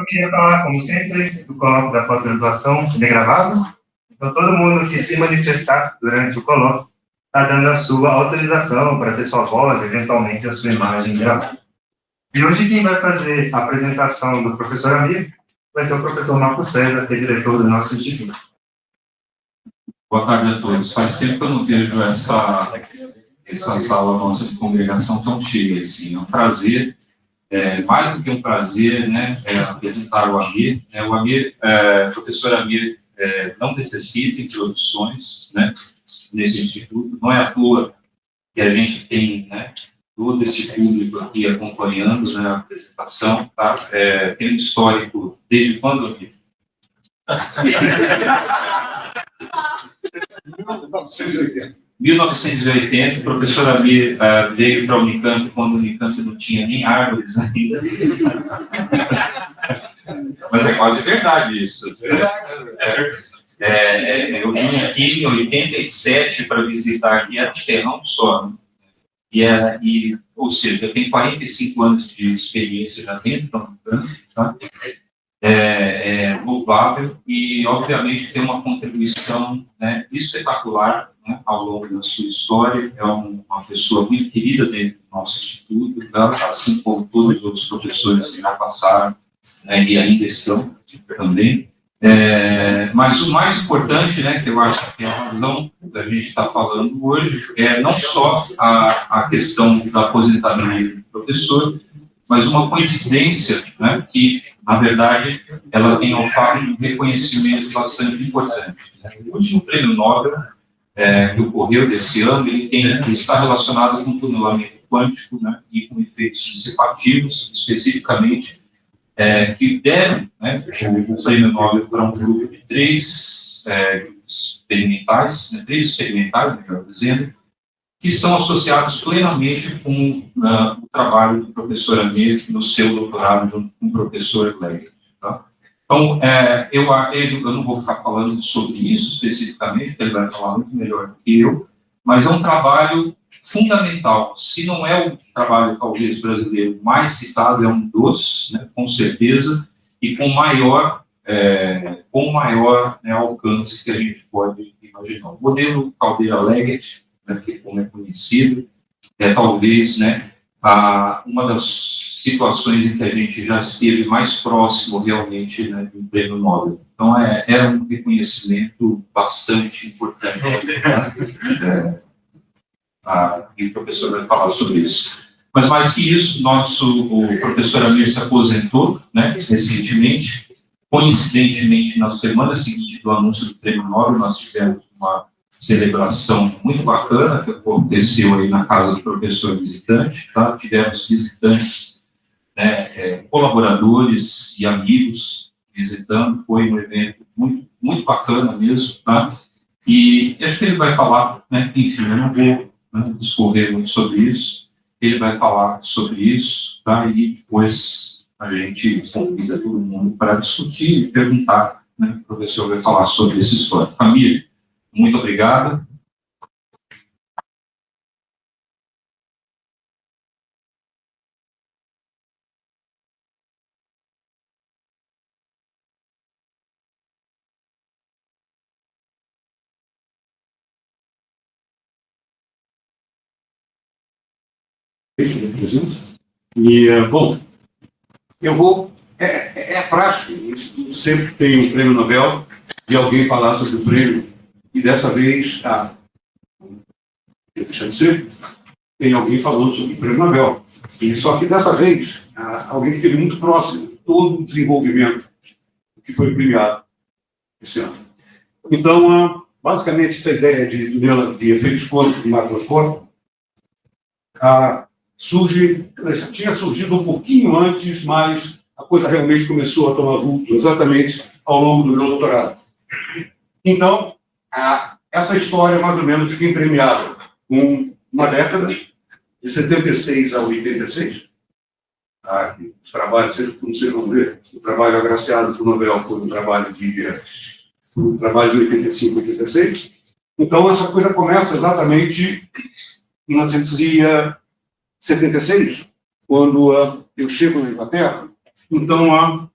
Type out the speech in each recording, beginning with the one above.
queria falar, como sempre, do colóquio da pós-graduação, ele é gravado. Então, todo mundo que se manifestar durante o colóquio está dando a sua autorização para ter sua voz, eventualmente a sua imagem gravada. E hoje quem vai fazer a apresentação do professor Amir vai ser o professor Marco César, que é diretor do nosso instituto. Boa tarde a todos. Faz tempo que eu não vejo essa sala nossa de congregação tão cheia assim. É um prazer, mais do que um prazer, né, apresentar o Amir. O Amir, o professor Amir, não necessita introduções, né, nesse instituto. Não é à toa que a gente tem, né, todo esse público aqui acompanhando, né, a apresentação. Tá? Tem um histórico desde quando, Amir? 1980, o professor Amir veio para a Unicamp quando a Unicamp não tinha nem árvores ainda. Mas é quase verdade isso. Eu vim aqui em 87 para visitar aqui, era um terrão só. Né? Ou seja, eu tenho 45 anos de experiência já dentro da Unicamp, tá? Louvável e, obviamente, tem uma contribuição, né, espetacular, né, ao longo da sua história. É uma pessoa muito querida dentro do nosso instituto, tá? Assim como todos os outros professores que já passaram, né, e ainda estão também. Mas o mais importante, né, que eu acho que é a razão da gente estar falando hoje, é não só a questão da aposentadoria do professor, mas uma coincidência, né, que, na verdade, ela tem ao fato um reconhecimento bastante importante. O último prêmio Nobel que ocorreu desse ano, ele está relacionado com o tunelamento quântico, né, e com efeitos dissipativos, especificamente, que deram, né, o prêmio Nobel para um grupo de três experimentais, melhor dizendo, que estão associados plenamente com o trabalho do professor Amir no seu doutorado junto com o professor Leggett. Tá? Então, eu não vou ficar falando sobre isso especificamente, porque ele vai falar muito melhor do que eu, mas é um trabalho fundamental. Se não é o trabalho, talvez, brasileiro mais citado, é um dos, né, com certeza, e com maior, né, alcance que a gente pode imaginar. O modelo Caldeira-Leggett, que como é conhecido, talvez, né, uma das situações em que a gente já esteve mais próximo, realmente, né, de um prêmio Nobel. Então, é um reconhecimento bastante importante. E o professor vai falar sobre isso. Mas, mais que isso, o professor Amir se aposentou, né, recentemente. Coincidentemente, na semana seguinte do anúncio do prêmio Nobel, nós tivemos uma celebração muito bacana que aconteceu aí na casa do professor visitante, tá? Tivemos visitantes, né, colaboradores e amigos visitando, foi um evento muito, muito bacana mesmo, tá? E acho que ele vai falar, né, enfim, eu não vou, né, discorrer muito sobre isso, ele vai falar sobre isso, tá? E depois a gente convida todo mundo para discutir e perguntar, né? O professor vai falar sobre essa história. Amir, muito obrigado. Bom, eu vou... É prático, o Instituto sempre tem um prêmio Nobel e alguém falar sobre o prêmio, e dessa vez, deixa de ser, tem alguém falando sobre o prêmio Nobel. E só que dessa vez, alguém que esteve muito próximo de todo o desenvolvimento que foi premiado esse ano. Então, basicamente, essa ideia de efeitos quânticos de macroscópio tinha surgido um pouquinho antes, mas a coisa realmente começou a tomar vulto exatamente ao longo do meu doutorado. Então, essa história, mais ou menos, fica entremeada com uma década, de 76 a 86. Os trabalhos, vocês vão ver, o trabalho agraciado do Nobel foi um trabalho de 85 a 86. Então, essa coisa começa exatamente em 1976, quando eu chego na Inglaterra. Então,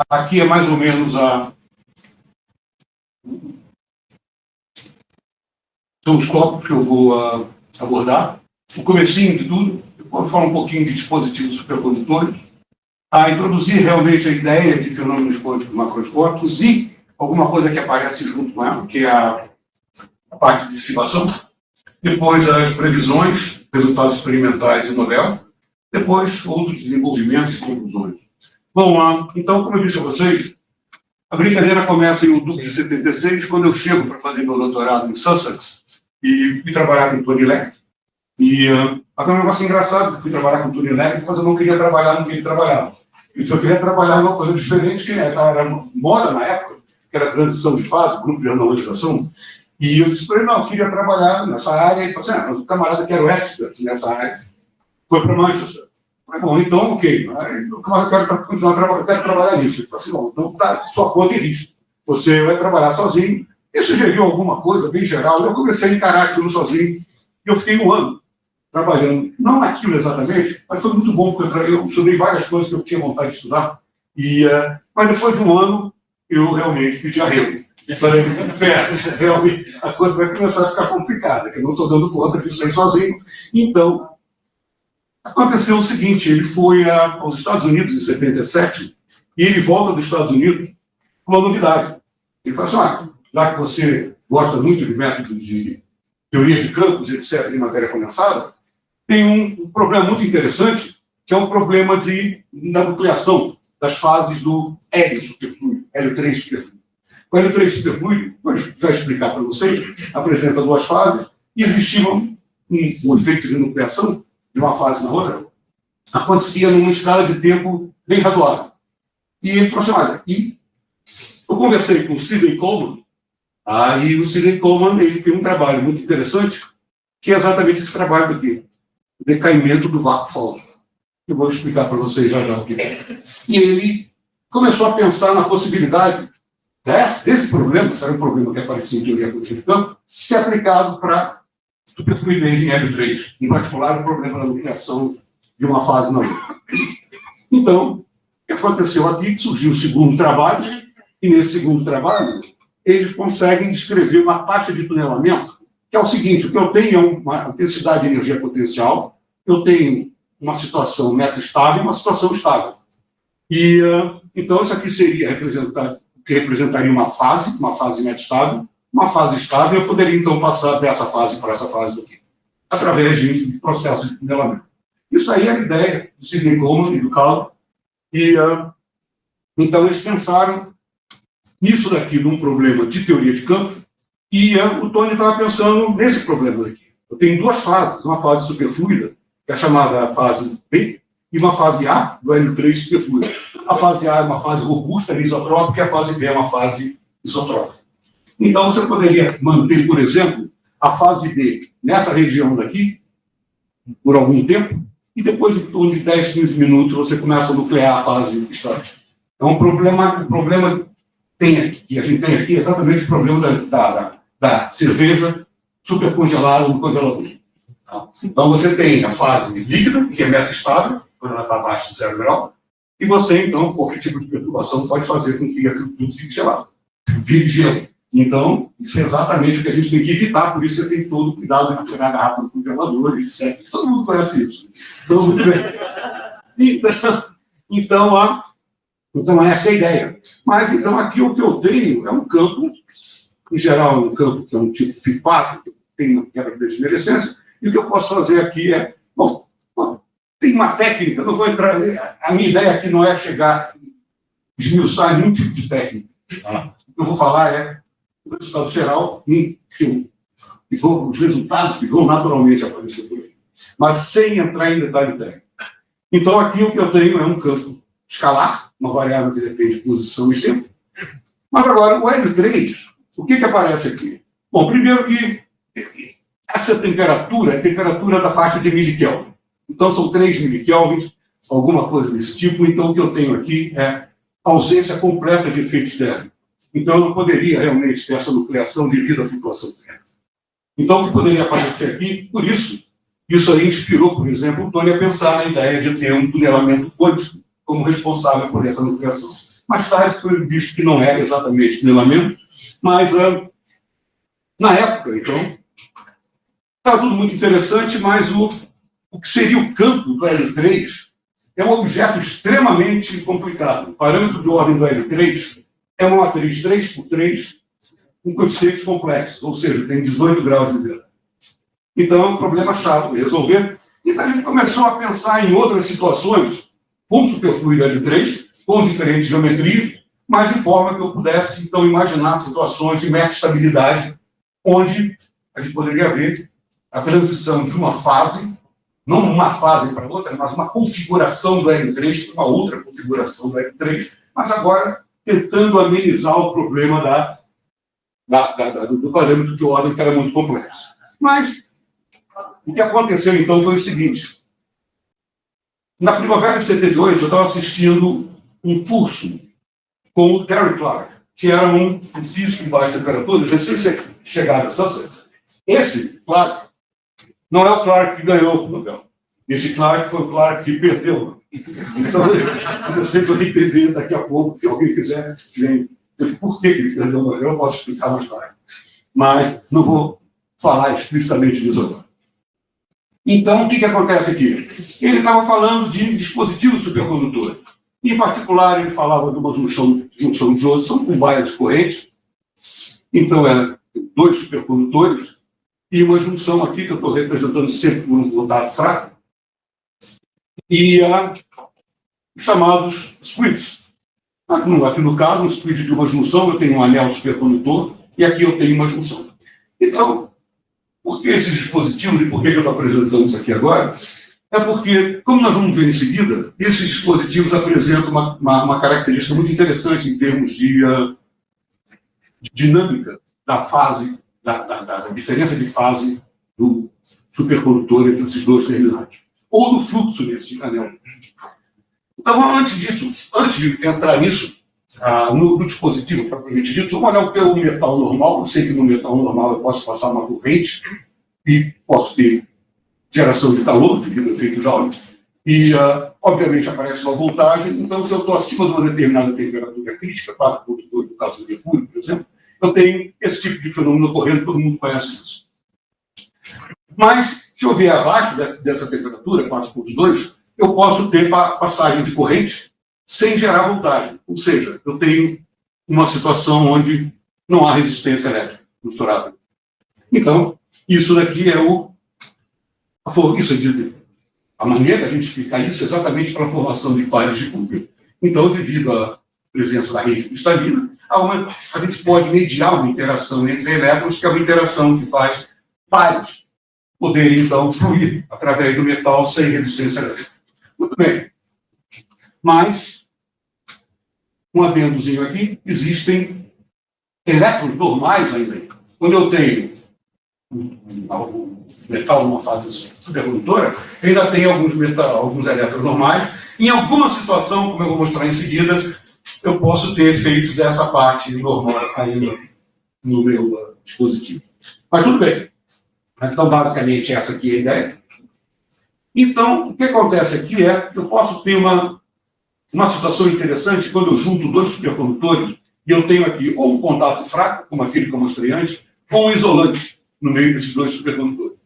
Aqui é mais ou menos são os tópicos que eu vou abordar. O comecinho de tudo, eu vou falar um pouquinho de dispositivos supercondutores, a introduzir realmente a ideia de fenômenos quânticos macroscópicos e alguma coisa que aparece junto com ela, que é a parte de dissipação. Depois as previsões, resultados experimentais e modelo. Depois outros desenvolvimentos e conclusões. Bom, então, como eu disse a vocês, a brincadeira começa em outubro de 76, quando eu chego para fazer meu doutorado em Sussex e trabalhar com Tony Leck. E até um negócio engraçado, fui trabalhar com Tony Leck, mas eu não queria trabalhar no que ele trabalhava. Eu queria trabalhar em uma coisa diferente, que era moda na época, que era transição de fase, grupo de anomalização. E eu disse para ele, não, eu queria trabalhar nessa área. E ele falou assim, o camarada que era o expert nessa área foi para Manchester. Falei, bom, então, ok. O camarada quer continuar trabalhando, quero trabalhar nisso. Ele falou assim, bom, então tá sua conta e risco. Você vai trabalhar sozinho. Ele sugeriu alguma coisa bem geral. Eu comecei a encarar aquilo sozinho. E eu fiquei um ano trabalhando, não naquilo exatamente, mas foi muito bom, porque eu estudei várias coisas que eu tinha vontade de estudar. Mas depois de um ano, eu realmente pedi arrego. E falei, realmente a coisa vai começar a ficar complicada, que eu não estou dando conta disso aí sozinho. Então, aconteceu o seguinte, ele foi aos Estados Unidos em 77, e ele volta dos Estados Unidos com uma novidade. Ele falou assim, já que você gosta muito de métodos de teoria de campos, etc., de matéria condensada, tem um problema muito interessante, que é um problema da nucleação das fases do hélio superfluido, hélio 3 superfluido. O hélio 3 superfluido, vou já explicar para vocês, apresenta duas fases, e existia um efeito de nucleação de uma fase na outra, acontecia numa escala de tempo bem razoável. E ele falou assim, olha, eu conversei com o Sidney Coleman, e o Sidney Coleman ele tem um trabalho muito interessante, que é exatamente esse trabalho aqui, o decaimento do vácuo falso. Eu vou explicar para vocês já o que é. E ele começou a pensar na possibilidade desse problema, que era um problema que aparecia em teoria quântica de campo, ser aplicado para superfluidez em hélio 3, em particular o problema da nucleação de uma fase na outra. Então, o que aconteceu aqui, que surgiu o segundo trabalho, e nesse segundo trabalho, eles conseguem descrever uma taxa de tunelamento, que é o seguinte, o que eu tenho é uma intensidade de energia potencial, eu tenho uma situação meta-estável e uma situação estável. E, então, isso aqui seria que representaria uma fase meta-estável, uma fase estável, eu poderia, então, passar dessa fase para essa fase aqui, através de processos de tunelamento. Isso aí é a ideia do Sidney Coleman e do Carl. E, então, eles pensaram nisso daqui, num problema de teoria de campo, e o Tony estava pensando nesse problema daqui. Eu tenho duas fases, uma fase superfluida, que é chamada fase B, e uma fase A, do hélio 3 superfluido. A fase A é uma fase robusta, isotrópica, e a fase B é uma fase isotrópica. Então, você poderia manter, por exemplo, a fase B nessa região daqui, por algum tempo, e depois, em torno de 10, 15 minutos, você começa a nuclear a fase estável. Então, o problema que a gente tem aqui é exatamente o problema da cerveja supercongelada no congelador. Então, você tem a fase líquida, que é meta-estável, quando ela está abaixo de 0 grau, e você, então, qualquer tipo de perturbação pode fazer com que aquilo tudo fique gelado, vire gelo. Então, isso é exatamente o que a gente tem que evitar, por isso você tem todo o cuidado de tirar a garrafa do congelador, etc. Todo mundo conhece isso. Todo mundo bem. Então, essa é a ideia. Mas, então, aqui o que eu tenho é um campo, em geral, é um campo que é um tipo FIPAC, que tem uma quebra de desmerecência, e o que eu posso fazer aqui é, tem uma técnica, não vou entrar, a minha ideia aqui não é chegar, esmiuçar nenhum tipo de técnica. O que eu vou falar é o resultado geral, os resultados que vão naturalmente aparecer por aí, mas sem entrar em detalhe técnico. Então, aqui o que eu tenho é um campo escalar, uma variável que depende de posição e tempo. Mas agora, o hélio 3, o que aparece aqui? Bom, primeiro que essa temperatura é a temperatura da faixa de milikelvin. Então, são 3 milikelvins, alguma coisa desse tipo. Então, o que eu tenho aqui é ausência completa de efeitos térmicos. Então, eu não poderia realmente ter essa nucleação devido à flutuação térmica. Então, o que poderia aparecer aqui, por isso aí inspirou, por exemplo, o Tony a pensar na ideia de ter um tunelamento quântico como responsável por essa nucleação. Mais tarde foi visto que não era exatamente nivelamento, mas na época, então, estava tudo muito interessante, mas o que seria o campo do L3 é um objeto extremamente complicado. O parâmetro de ordem do L3 é uma matriz 3x3 com coeficientes complexos, ou seja, tem 18 graus de liberdade. Então, é um problema chato de resolver. Então, a gente começou a pensar em outras situações, com superfluido L3, com diferentes geometrias, mas de forma que eu pudesse, então, imaginar situações de metastabilidade, onde a gente poderia ver a transição de uma fase, não uma fase para outra, mas uma configuração do L3 para uma outra configuração do L3, mas agora tentando amenizar o problema do parâmetro de ordem, que era muito complexo. Mas o que aconteceu, então, foi o seguinte. Na primavera de 78, eu estava assistindo um curso com o Terry Clark, que era um físico de baixa temperatura, recém-chegado a Sussex. Esse Clark não é o Clark que ganhou o Nobel. Esse Clark foi o Clark que perdeu. Então, eu sei que eu vou entender daqui a pouco, se alguém quiser, por que ele perdeu o Nobel, eu posso explicar mais tarde. Mas não vou falar explicitamente disso agora. Então, o que acontece aqui? Ele estava falando de dispositivos supercondutores. Em particular, ele falava de uma junção de Josephson com baias correntes. Então, eram 2 supercondutores e uma junção aqui, que eu estou representando sempre por um contato fraco, e os chamados squids. Aqui no caso, um squid de uma junção, eu tenho um anel supercondutor, e aqui eu tenho uma junção. Então, por que esses dispositivos e por que eu estou apresentando isso aqui agora? É porque, como nós vamos ver em seguida, esses dispositivos apresentam uma característica muito interessante em termos de dinâmica da fase, da diferença de fase do supercondutor entre esses 2 terminais, ou do fluxo desse anel. Então, antes de entrar nisso, no dispositivo propriamente dito, vamos olhar o que é o metal normal. Eu sei que no metal normal eu posso passar uma corrente e posso ter geração de calor devido ao efeito Joule, e, obviamente, aparece uma voltagem. Então, se eu estou acima de uma determinada temperatura crítica, 4,2 no caso do mercúrio, por exemplo, eu tenho esse tipo de fenômeno ocorrendo, todo mundo conhece isso. Mas, se eu vier abaixo dessa temperatura, 4,2, eu posso ter passagem de corrente sem gerar voltagem. Ou seja, eu tenho uma situação onde não há resistência elétrica misturada. Então, isso daqui é a maneira de a gente explicar isso é exatamente para a formação de pares de Cooper. Então, devido à presença da rede cristalina, a gente pode mediar uma interação entre elétrons, que é uma interação que faz pares poderem, então, fluir através do metal sem resistência elétrica. Muito bem. Mas, um adendozinho aqui, existem elétrons normais ainda. Quando eu tenho um metal numa fase supercondutora, ainda tem alguns elétrons normais. Em alguma situação, como eu vou mostrar em seguida, eu posso ter efeitos dessa parte normal ainda no meu dispositivo. Mas tudo bem. Então, basicamente, essa aqui é a ideia. Então, o que acontece aqui é que eu posso ter uma situação interessante quando eu junto 2 supercondutores e eu tenho aqui ou um contato fraco, como aquele que eu mostrei antes, ou um isolante no meio desses 2 supercondutores.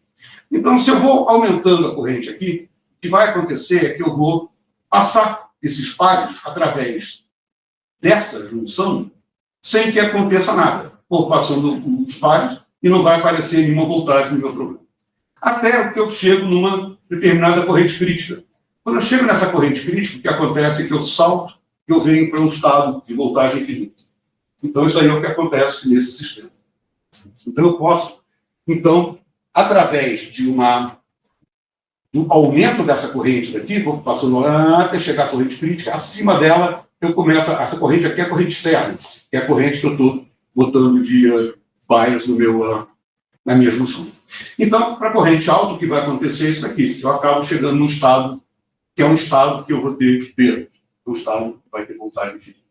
Então, se eu vou aumentando a corrente aqui, o que vai acontecer é que eu vou passar esses pares através dessa junção sem que aconteça nada. Vou passando os pares e não vai aparecer nenhuma voltagem no meu problema. Até que eu chego numa determinada corrente crítica. Quando eu chego nessa corrente crítica, o que acontece é que eu salto e eu venho para um estado de voltagem infinita. Então, isso aí é o que acontece nesse sistema. Então, eu posso, através do aumento dessa corrente daqui, vou passando até chegar à corrente crítica, acima dela, eu começo, essa corrente aqui é a corrente externa, que é a corrente que eu estou botando de bias na minha junção. Então, para a corrente alta, o que vai acontecer é isso daqui. Eu acabo chegando num estado, que é um estado que eu vou ter que ter. Um estado que vai ter voltagem infinita.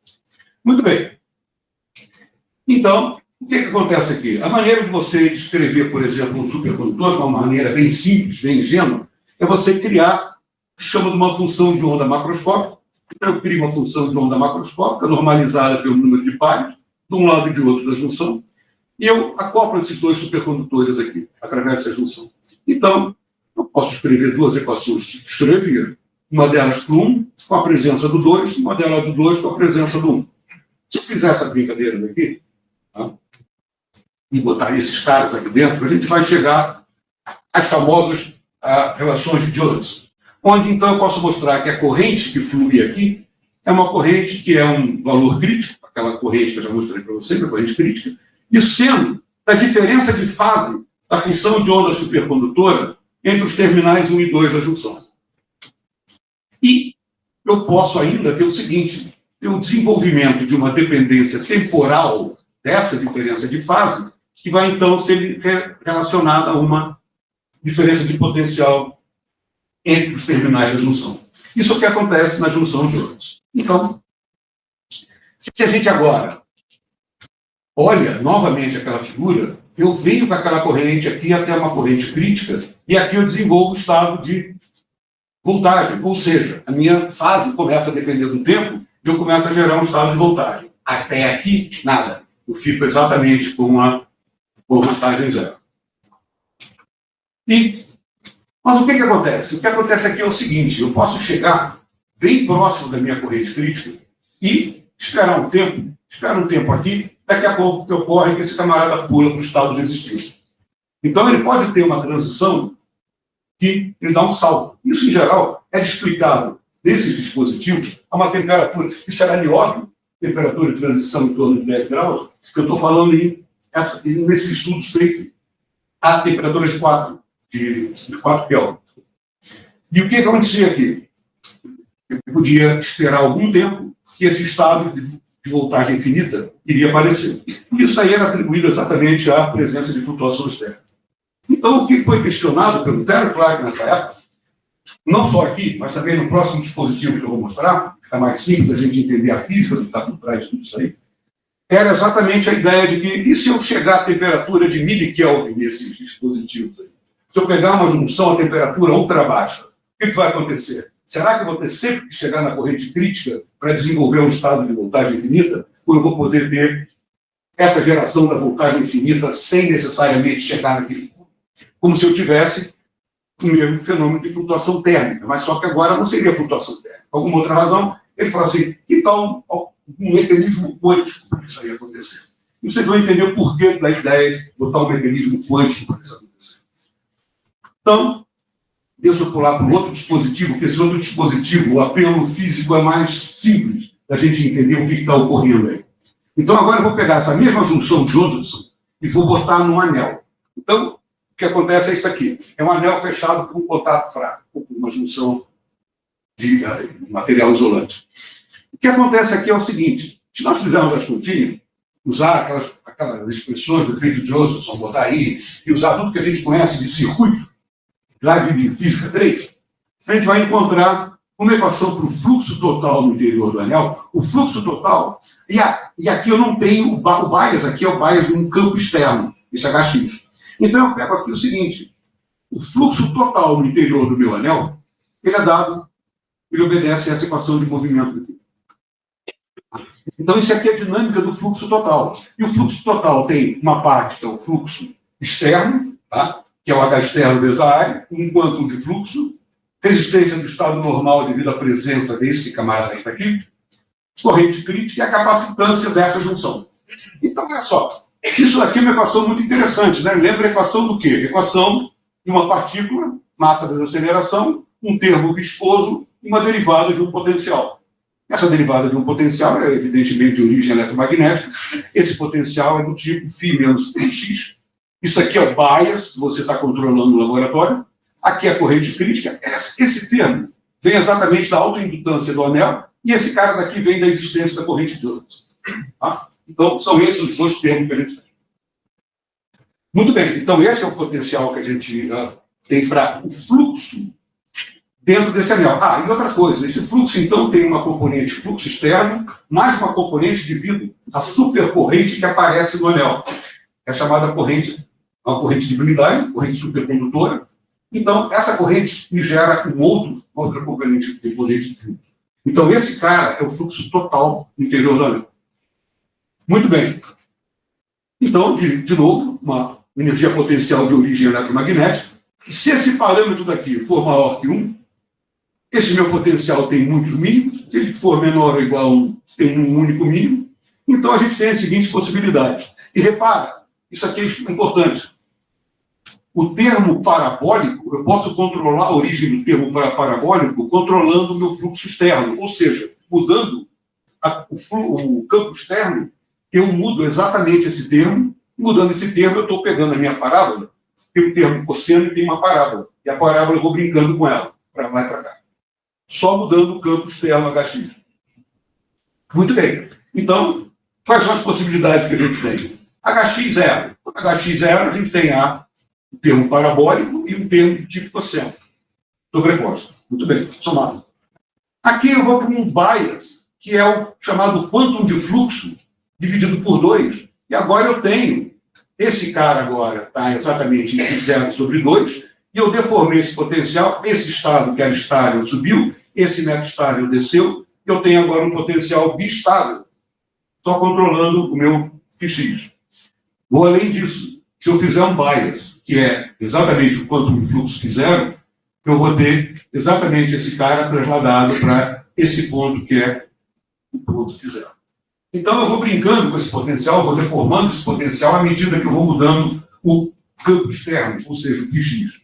Muito bem. Então, o que acontece aqui? A maneira de você descrever, por exemplo, um supercondutor, de uma maneira bem simples, bem ingênua, é você criar o que chama de uma função de onda macroscópica, Então, eu crio uma função de onda macroscópica, normalizada pelo número de pares, de um lado e de outro da junção, e eu acoplo esses dois supercondutores aqui, através dessa junção. Então, eu posso escrever duas equações de Schrödinger, uma delas para o 1, com a presença do 2, uma delas do 2 com a presença do 1. Se eu fizer essa brincadeira daqui, tá, e botar esses caras aqui dentro, a gente vai chegar às famosas relações de Jones, onde então eu posso mostrar que a corrente que flui aqui é uma corrente que é um valor crítico, aquela corrente que eu já mostrei para vocês, a corrente crítica, isso sendo da diferença de fase da função de onda supercondutora entre os terminais 1 e 2 da junção. E eu posso ainda ter o seguinte, ter o desenvolvimento de uma dependência temporal dessa diferença de fase, que vai então ser relacionada a uma diferença de potencial entre os terminais da junção. Isso é o que acontece na junção de Jones. Então, se a gente agora olha novamente aquela figura, eu venho com aquela corrente aqui até uma corrente crítica, e aqui eu desenvolvo o estado de voltagem, ou seja, a minha fase começa a depender do tempo, e eu começo a gerar um estado de voltagem. Até aqui, nada. Eu fico exatamente com a voltagem zero. Mas o que acontece? O que acontece aqui é o seguinte, eu posso chegar bem próximo da minha corrente crítica e esperar um tempo aqui, daqui a pouco que ocorre que esse camarada pula para o estado de existência. Então ele pode ter uma transição que ele dá um salto. Isso, em geral, é explicado nesses dispositivos a uma temperatura, isso será nióbio, temperatura de transição em torno de 10 graus, que eu estou falando nesses estudos feitos a temperaturas de 4 Kelvin. E o que acontecia aqui? Eu podia esperar algum tempo que esse estado de voltagem infinita iria aparecer. E isso aí era atribuído exatamente à presença de flutuações térmicas. Então, o que foi questionado pelo Terry Clark nessa época, não só aqui, mas também no próximo dispositivo que eu vou mostrar, que é mais simples a gente entender a física que está por trás de tudo isso aí, era exatamente a ideia de que, e se eu chegar à temperatura de milikelvin nesses dispositivos aí? Se eu pegar uma junção a temperatura ultra baixa, o que vai acontecer? Será que eu vou ter sempre que chegar na corrente crítica para desenvolver um estado de voltagem infinita? Ou eu vou poder ter essa geração da voltagem infinita sem necessariamente chegar naquele ponto? Como se eu tivesse o mesmo fenômeno de flutuação térmica, mas só que agora não seria flutuação térmica. Por alguma outra razão, ele falou assim, que tal um mecanismo quântico para isso aí acontecer? E vocês vão entender o porquê da ideia de botar um mecanismo quântico para isso acontecer. Então, deixa eu pular para um outro dispositivo, porque esse outro dispositivo, o apelo físico é mais simples da gente entender o que está ocorrendo aí. Então, agora eu vou pegar essa mesma junção de Josephson e vou botar num anel. Então, o que acontece é isso aqui. É um anel fechado por um contato fraco, por uma junção de material isolante. O que acontece aqui é o seguinte, se nós fizermos as continhas, usar aquelas expressões do efeito Josephson, botar aí, e usar tudo que a gente conhece de circuito, lá de física 3, a gente vai encontrar uma equação para o fluxo total no interior do anel. O fluxo total, e aqui eu não tenho o bias, aqui é o bias de um campo externo, esse HX. Então eu pego aqui o seguinte, o fluxo total no interior do meu anel, ele é dado, ele obedece a essa equação de movimento aqui. Então isso aqui é a dinâmica do fluxo total. E o fluxo total tem uma parte que é o fluxo externo, tá? Que é o H externo vezes a área, um quantum de fluxo, resistência do estado normal devido à presença desse camarada que está aqui, corrente crítica e a capacitância dessa junção. Então, olha só, isso daqui é uma equação muito interessante, né? Lembra a equação do quê? Equação de uma partícula, massa vezes aceleração, um termo viscoso e uma derivada de um potencial. Essa derivada de um potencial é, evidentemente, de origem eletromagnética. Esse potencial é do tipo φ menos 3x. Isso aqui é o bias que você está controlando no laboratório. Aqui é a corrente crítica. Esse termo vem exatamente da autoindutância do anel e esse cara daqui vem da existência da corrente de Josephson. Tá? Então, são esses os dois termos que a gente tem. Muito bem. Então, esse é o potencial que a gente tem para o fluxo dentro desse anel. E outras coisas. Esse fluxo, então, tem uma componente fluxo externo, mais uma componente devido à supercorrente que aparece no anel. É chamada corrente, uma corrente de blindagem, corrente supercondutora. Então, essa corrente me gera outra componente de fluxo. Então, esse cara é o fluxo total no interior do anel. Muito bem. Então, de novo, uma energia potencial de origem eletromagnética. Se esse parâmetro daqui for maior que 1, esse meu potencial tem muitos mínimos. Se ele for menor ou igual a 1, tem um único mínimo. Então, a gente tem as seguintes possibilidades. E repara, isso aqui é importante. O termo parabólico, eu posso controlar a origem do termo parabólico controlando o meu fluxo externo. Ou seja, mudando o campo externo, eu mudo exatamente esse termo. Mudando esse termo, eu estou pegando a minha parábola, tem o termo cosseno e tem uma parábola. E a parábola eu vou brincando com ela, para lá e para cá. Só mudando o campo externo HX. Muito bem. Então, quais são as possibilidades que a gente tem? HX0. HX0, a gente tem o termo parabólico e um termo de tipo cosseno. Sobreposto. Muito bem, somado. Aqui eu vou para um bias, que é o chamado quantum de fluxo, dividido por 2. E agora eu tenho, esse cara agora está exatamente em x0 sobre 2, e eu deformei esse potencial, esse estado que era estável subiu, esse meta-estável desceu, e eu tenho agora um potencial bistável, só controlando o meu x. Vou além disso, se eu fizer um bias, que é exatamente o quantum de fluxo x0, eu vou ter exatamente esse cara trasladado para esse ponto que é o ponto x0. Então, eu vou brincando com esse potencial, vou deformando esse potencial à medida que eu vou mudando o campo externo, ou seja, o φx.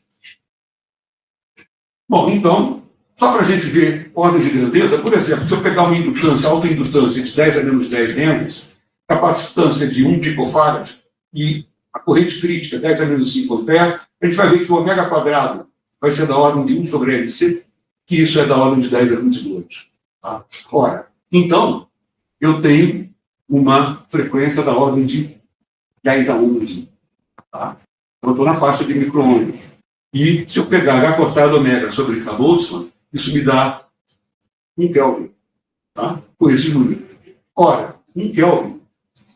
Bom, então, só para a gente ver ordem de grandeza, por exemplo, se eu pegar uma indutância, autoindutância de 10 a menos 10 nênons, capacitância de 1 picofarad e a corrente crítica 10 a menos 5 ampere, a gente vai ver que o ômega quadrado vai ser da ordem de 1 sobre LC, que isso é da ordem de 10 a 22. Tá? Ora, então, eu tenho uma frequência da ordem de 10 a 11. Tá? Eu estou na faixa de micro-ondas. E se eu pegar H cortado ômega sobre K Boltzmann, isso me dá 1 Kelvin. Tá? Por esse número. Ora, 1 Kelvin,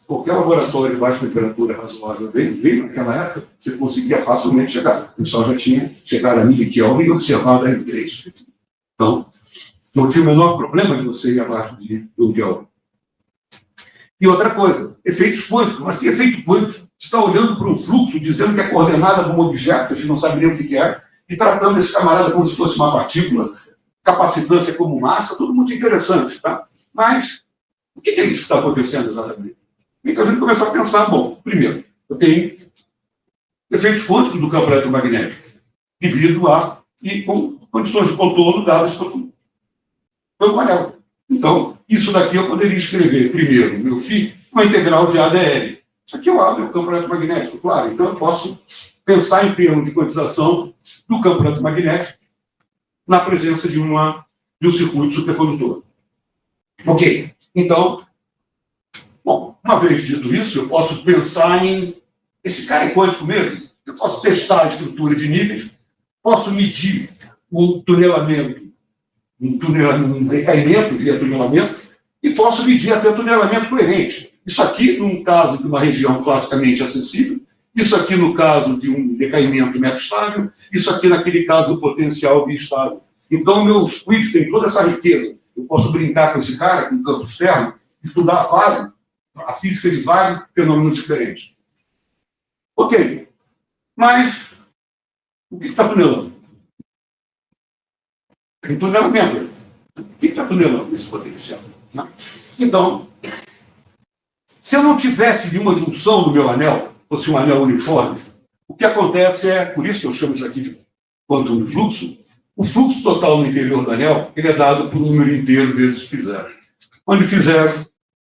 qualquer laboratório de baixa temperatura razoável bem naquela época, você conseguia facilmente chegar. O pessoal já tinha chegado a 1000 Kelvin e observado a M3. Então, não tinha o menor problema de você ir abaixo de 1 Kelvin. E outra coisa, efeitos quânticos. Mas que efeito quântico? Você está olhando para um fluxo, dizendo que é coordenada de um objeto, a gente não sabe nem o que é, e tratando esse camarada como se fosse uma partícula, capacitância como massa, tudo muito interessante. Tá? Mas, o que é isso que está acontecendo exatamente? Então a gente começou a pensar, bom, primeiro, eu tenho efeitos quânticos do campo eletromagnético, devido a, e com condições de contorno dadas pelo anel. Então, isso daqui eu poderia escrever, primeiro, meu φ, uma integral de AdL. Isso aqui eu abro o campo eletromagnético, claro. Então, eu posso pensar em termos de quantização do campo eletromagnético na presença de um circuito supercondutor. Ok. Então, bom, uma vez dito isso, eu posso pensar em... Esse cara é quântico mesmo? Eu posso testar a estrutura de níveis, posso medir o tunelamento, um decaimento via tunelamento, e posso medir até tunelamento coerente. Isso aqui, num caso de uma região classicamente acessível, isso aqui no caso de um decaimento metastável, isso aqui naquele caso potencial biestável. Então, meus quiz têm toda essa riqueza. Eu posso brincar com esse cara, com o campo externo, estudar a física de vários fenômenos diferentes. Ok, mas o que está tunelando? Tem tunelamento. O que está tunelando esse potencial? Não? Então, se eu não tivesse nenhuma junção no meu anel, fosse um anel uniforme, o que acontece é, por isso que eu chamo isso aqui de quantum de fluxo, o fluxo total no interior do anel, ele é dado por um número inteiro vezes φ0. Onde φ0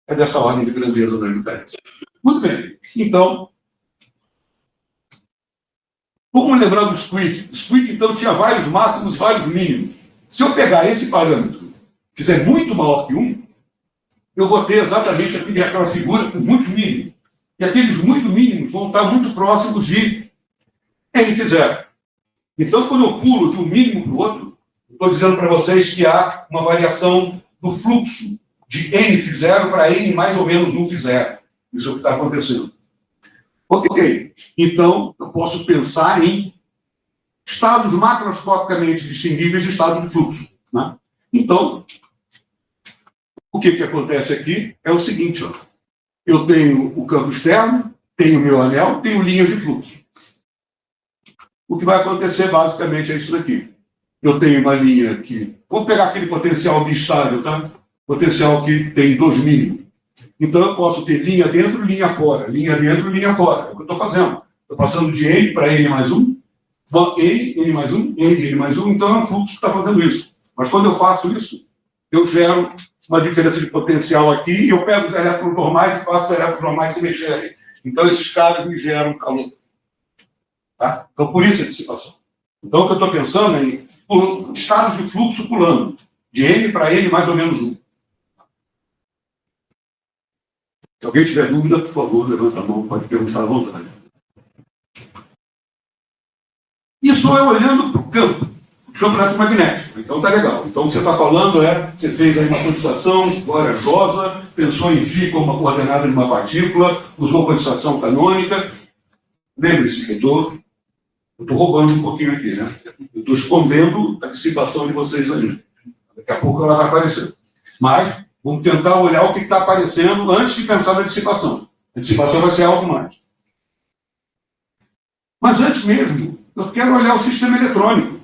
é dessa ordem de grandeza da impedância. Muito bem. Então, vamos lembrar do Squid. O Squid, então, tinha vários máximos, vários mínimos. Se eu pegar esse parâmetro, fizer muito maior que 1, eu vou ter exatamente aquela figura com muitos mínimos. E aqueles muito mínimos vão estar muito próximos de N0. Então, quando eu pulo de um mínimo para o outro, estou dizendo para vocês que há uma variação do fluxo de N0 para N mais ou menos 1φ0. Isso é o que está acontecendo. Ok. Então, eu posso pensar em estados macroscopicamente distinguíveis de estado de fluxo. Né? Então, O que acontece aqui é o seguinte, ó. Eu tenho o campo externo, tenho o meu anel, tenho linhas de fluxo. O que vai acontecer basicamente é isso daqui. Eu tenho uma linha que... Vamos pegar aquele potencial bistável, tá? Potencial que tem 2 mínimos. Então eu posso ter linha dentro, linha fora. Linha dentro, linha fora. É o que eu estou fazendo. Estou passando de N para N mais 1. N mais 1, N mais 1. Então é um fluxo que está fazendo isso. Mas quando eu faço isso, eu gero uma diferença de potencial aqui e eu pego os elétrons normais e faço os elétrons normais se mexerem. Então esses caras me geram calor. Tá? Então por isso a dissipação. Então o que eu estou pensando é por estados de fluxo pulando. De N para N mais ou menos 1. Se alguém tiver dúvida, por favor, levanta a mão, pode perguntar à vontade. Isso é olhando para o campo eletromagnético. Então tá legal. Então o que você está falando é, você fez aí uma quantização corajosa, pensou em φ como uma coordenada de uma partícula, usou quantização canônica. Lembre-se que eu estou roubando um pouquinho aqui, né? Eu estou escondendo a dissipação de vocês ali. Daqui a pouco ela vai aparecer. Mas vamos tentar olhar o que está aparecendo antes de pensar na dissipação. A dissipação vai ser algo mais. Mas antes mesmo, eu quero olhar o sistema eletrônico.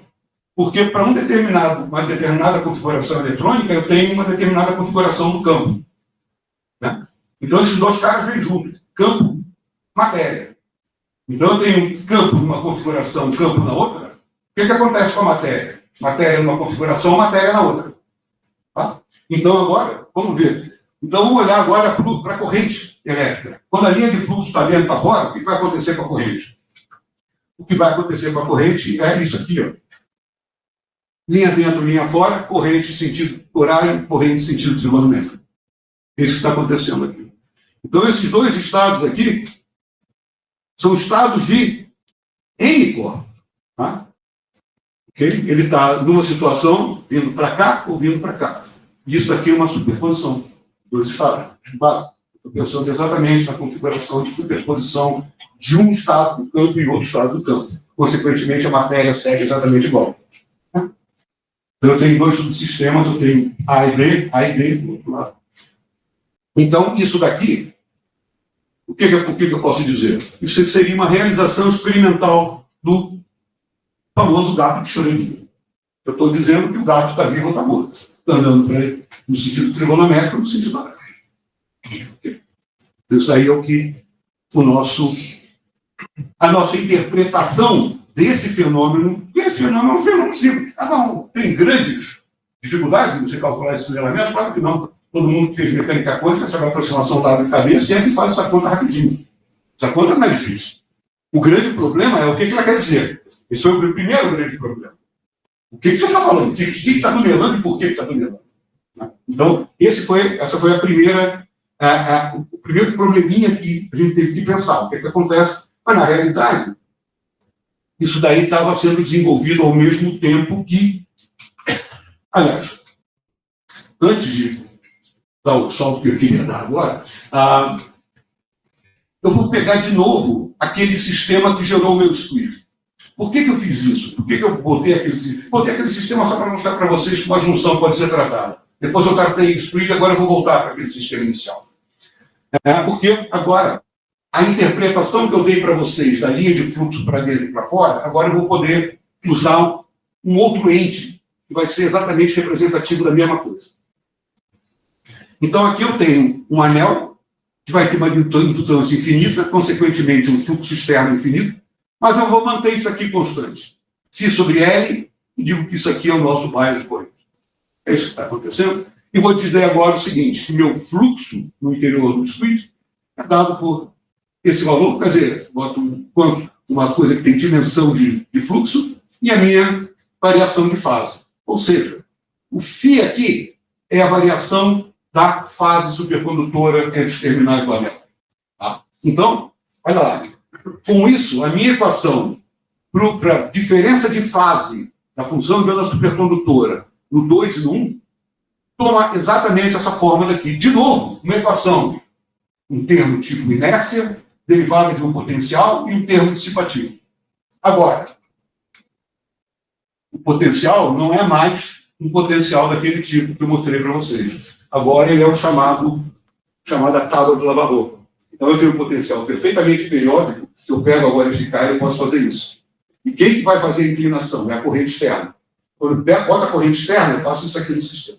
Porque para uma determinada configuração eletrônica, eu tenho uma determinada configuração do campo. Né? Então, esses dois caras vêm juntos. Campo, matéria. Então, eu tenho campo numa configuração, campo na outra. O que acontece com a matéria? Matéria numa configuração, matéria na outra. Tá? Então, agora, vamos ver. Então, vamos olhar agora para a corrente elétrica. Quando a linha de fluxo está dentro e está fora, o que vai acontecer com a corrente? O que vai acontecer com a corrente é isso aqui, ó. Linha dentro, linha fora, corrente sentido horário, corrente sentido desenvolvimento. É isso que está acontecendo aqui. Então, esses dois estados aqui são estados de N corpos. Tá? Okay? Ele está numa situação vindo para cá ou vindo para cá. Isso aqui é uma superposição. Dois estados. Estou pensando exatamente na configuração de superposição de um estado do campo e outro estado do campo. Consequentemente, a matéria segue exatamente igual. Então, eu tenho dois subsistemas, eu tenho A e B do outro lado. Então, isso daqui, o que eu posso dizer? Isso seria uma realização experimental do famoso gato de Schrödinger. Eu estou dizendo que o gato está vivo ou está morto. Está andando para ele no sentido trigonométrico ou no sentido horário. Isso aí é o que a nossa interpretação desse fenômeno, esse fenômeno é um fenômeno simples. Não, tem grandes dificuldades em você calcular esse elemento? Claro que não. Todo mundo que fez mecânica quântica, essa aproximação dada de cabeça, sempre faz essa conta rapidinho. Essa conta não é difícil. O grande problema é o que ela quer dizer. Esse foi o primeiro grande problema. O que você está falando? O que está duelando e por que está duelando? Então, essa foi a primeira, o primeiro probleminha que a gente teve que pensar. O que acontece? Mas, na realidade, isso daí estava sendo desenvolvido ao mesmo tempo que... Aliás, antes de dar o salto que eu queria dar agora, eu vou pegar de novo aquele sistema que gerou o meu squid. Por que eu fiz isso? Por que eu botei aquele sistema só para mostrar para vocês como a junção pode ser tratada? Depois eu tratei o squid, agora eu vou voltar para aquele sistema inicial. Porque agora, a interpretação que eu dei para vocês da linha de fluxo para dentro e para fora, agora eu vou poder usar um outro ente que vai ser exatamente representativo da mesma coisa. Então, aqui eu tenho um anel que vai ter uma indutância infinita, consequentemente um fluxo externo infinito, mas eu vou manter isso aqui constante. Φ sobre L, e digo que isso aqui é o nosso bias point. É isso que está acontecendo. E vou dizer agora o seguinte, que meu fluxo no interior do squid é dado por esse valor, quer dizer, boto uma coisa que tem dimensão de fluxo e a minha variação de fase. Ou seja, o φ aqui é a variação da fase supercondutora entre os terminais do anel. Tá? Então, olha lá. Com isso, a minha equação para a diferença de fase da função de onda supercondutora no 2 e no 1 toma exatamente essa forma daqui. De novo, uma equação, um termo tipo inércia, derivado de um potencial e um termo dissipativo. Agora, o potencial não é mais um potencial daquele tipo que eu mostrei para vocês. Agora ele é o chamada tábua do lavar-roupa. Então eu tenho um potencial perfeitamente periódico, que eu pego agora este cara e eu posso fazer isso. E quem que vai fazer a inclinação? É a corrente externa. Quando eu boto a corrente externa, eu faço isso aqui no sistema.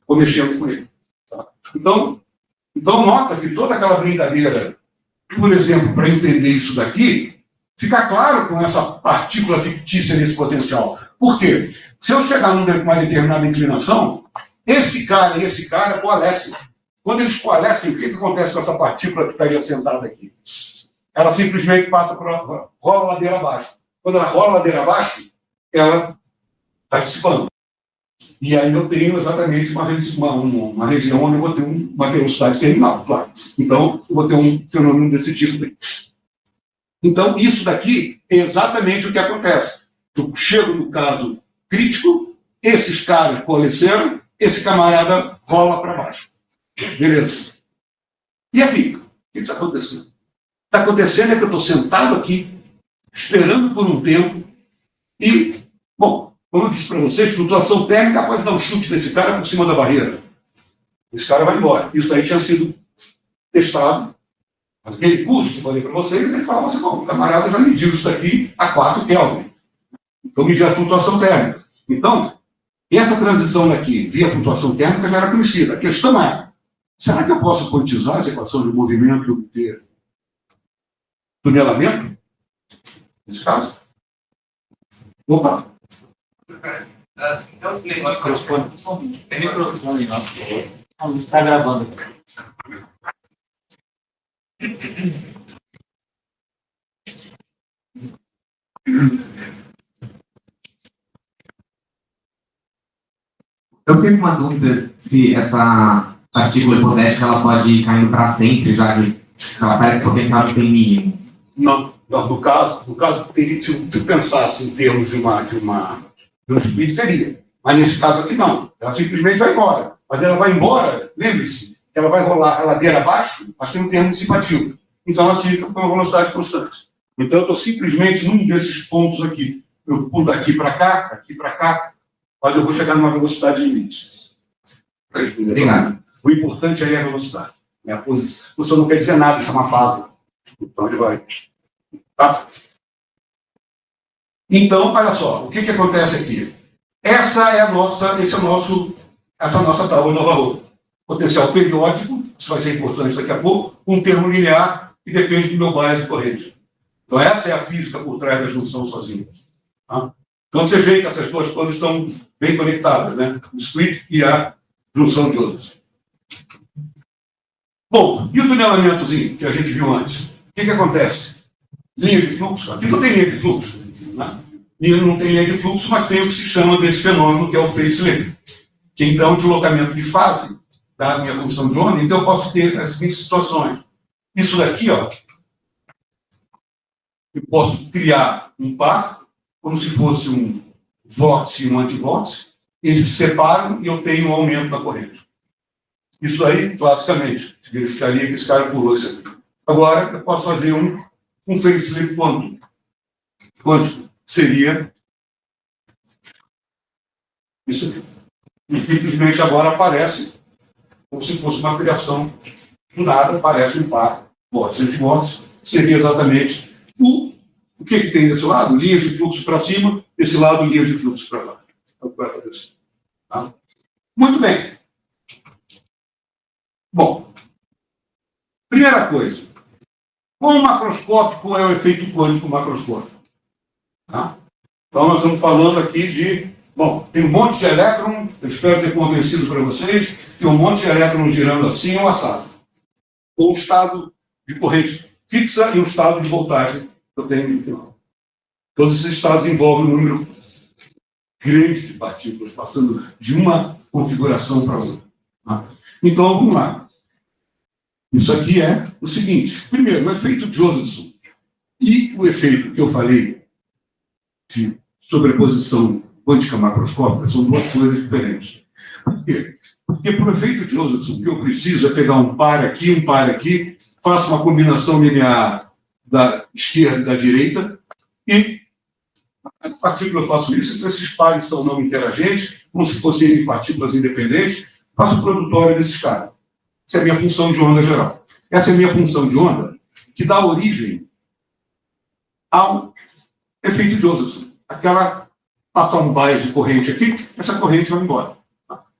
Vou mexendo com ele. Tá? Então, nota que toda aquela brincadeira, por exemplo, para entender isso daqui, fica claro com essa partícula fictícia nesse potencial. Por quê? Se eu chegar numa determinada inclinação, esse cara e esse cara coalescem. Quando eles coalescem, o que acontece com essa partícula que estaria sentada aqui? Ela simplesmente passa rola a ladeira abaixo. Quando ela rola a ladeira abaixo, ela está dissipando. E aí eu tenho exatamente uma região onde eu vou ter uma velocidade terminal, claro. Então, eu vou ter um fenômeno desse tipo. Então, isso daqui é exatamente o que acontece. Eu chego no caso crítico, esses caras coalesceram, esse camarada rola para baixo. Beleza. E aqui? O que está acontecendo? Está acontecendo é que eu estou sentado aqui, esperando por um tempo, e, bom, como eu disse para vocês, flutuação térmica pode dar um chute desse cara por cima da barreira. Esse cara vai embora. Isso aí tinha sido testado. Aquele curso que eu falei para vocês, ele falava assim, bom, o camarada já mediu isso daqui a 4 Kelvin. Então, medir a flutuação térmica. Então, essa transição daqui, via flutuação térmica, já era conhecida. A questão é, será que eu posso quantizar essa equação de movimento e obter tunelamento? Nesse caso? Opa! Então, tem microfone. Tem microfone, não. Está gravando. Eu tenho uma dúvida se essa partícula hipotética ela pode ir caindo para sempre, já que ela parece que o potencial não tem mínimo. Não, no caso teria, se eu pensasse em termos de um speed, teria. Mas nesse caso aqui não. Ela simplesmente vai embora. Mas ela vai embora, lembre-se, ela vai rolar a ladeira abaixo, mas tem um termo dissipativo. Então ela fica com uma velocidade constante. Então eu estou simplesmente num desses pontos aqui. Eu pulo daqui para cá, mas eu vou chegar numa velocidade limite. Obrigado. O importante aí é a velocidade. A posição não quer dizer nada, isso é uma fase. Então ele vai. Tá? Então, olha só, o que acontece aqui? Essa é a nossa tábua de Navarro. Potencial periódico, isso vai ser importante daqui a pouco, um termo linear que depende do meu bias de corrente. Então, essa é a física por trás da junção sozinha. Tá? Então, você vê que essas duas coisas estão bem conectadas, né? O split e a junção de Joseph. Bom, e o tunelamentozinho que a gente viu antes? O que acontece? Linha de fluxo. Aqui não tem linha de fluxo. Né? Não tem linha de fluxo, mas tem o que se chama desse fenômeno, que é o phase slip, que então é o deslocamento de fase da minha função de onda. Então eu posso ter as seguintes situações. Isso daqui, ó, eu posso criar um par, como se fosse um vórtice e um antivórtice, eles se separam e eu tenho um aumento da corrente. Isso aí, classicamente, se verificaria que esse cara pulou isso aqui. Agora, eu posso fazer um phase slip quântico. Quântico seria isso aqui. E simplesmente agora aparece como se fosse uma criação do nada, aparece um par, vórtice e antivórtice, seria exatamente o que tem desse lado? Linhas de fluxo para cima, desse lado, linhas de fluxo para baixo. Tá? Muito bem. Bom, primeira coisa, quão macroscópico é o efeito quântico macroscópico? Tá? Então, nós estamos falando aqui de, bom, tem um monte de elétron, eu espero ter convencido para vocês, tem um monte de elétron girando assim ou assado. Ou um estado de corrente fixa e um estado de voltagem que eu tenho no final. Todos esses estados envolvem um número grande de partículas, passando de uma configuração para outra. Tá? Então, vamos lá. Isso aqui é o seguinte. Primeiro, o efeito Josephson e o efeito que eu falei de sobreposição quântica macroscópica são duas coisas diferentes. Por quê? Porque para o efeito Josephson, o que eu preciso é pegar um par aqui, faço uma combinação linear da esquerda e da direita, e a partícula eu faço isso, então esses pares são não interagentes, como se fossem partículas independentes, faço o produtório desses caras. Essa é a minha função de onda geral. Essa é a minha função de onda que dá origem ao efeito Josephson. Passar um bias de corrente aqui, essa corrente vai embora.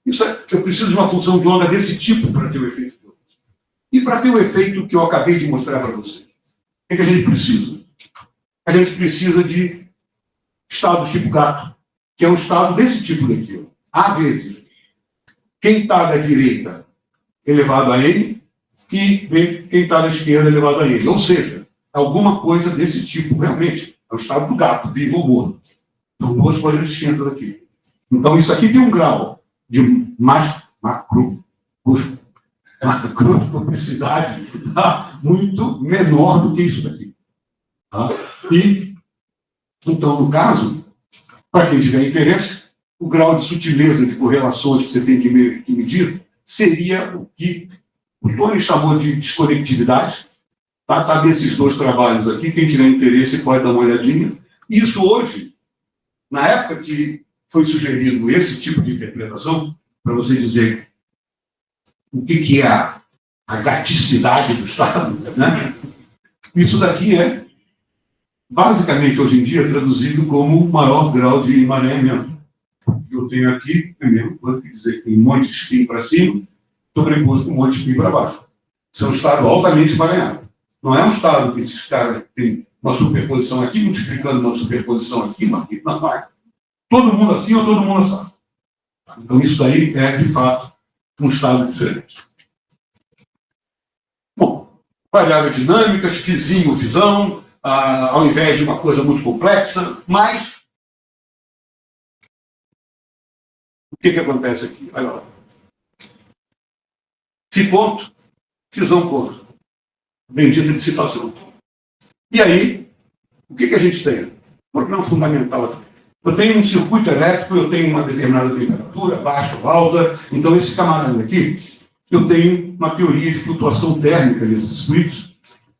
Eu preciso de uma função de onda desse tipo para ter o efeito Josephson. E para ter o efeito que eu acabei de mostrar para vocês, o que a gente precisa? A gente precisa de estados tipo gato, que é um estado desse tipo daqui. Às vezes, quem está da direita elevado a n, e quem está da esquerda elevado a n. Ou seja, alguma coisa desse tipo, realmente. É o estado do gato, vivo ou morto. São duas coisas distintas aqui. Então, isso aqui tem um grau de macrotoxicidade muito menor do que isso daqui. Tá? E, então, no caso, para quem tiver interesse, o grau de sutileza de correlações que você tem que medir seria o que o Tony chamou de desconectividade. Tá desses dois trabalhos aqui, quem tiver interesse pode dar uma olhadinha. Isso hoje, na época que foi sugerido esse tipo de interpretação, para você dizer o que é a gaticidade do Estado, né? Isso daqui é, basicamente, hoje em dia, traduzido como o maior grau de emaranhamento. Eu tenho aqui, primeiro, quer dizer que tem um monte de spin para cima, sobreposto com um monte de spin para baixo. Isso é um estado altamente emaranhado. Não é um estado que esses caras têm uma superposição aqui, multiplicando uma superposição aqui, não é. Todo mundo assim ou todo mundo assim. Então, isso daí é, de fato, um estado diferente. Bom, variáveis dinâmicas, fizinho ou fisão, ao invés de uma coisa muito complexa, mas o que acontece aqui? Olha lá. Fi ponto, fisão ponto. Bendita dissipação. E aí, o que a gente tem? Um problema fundamental. Eu tenho um circuito elétrico, eu tenho uma determinada temperatura, baixa ou alta, então esse camarada aqui, eu tenho uma teoria de flutuação térmica nesses circuitos,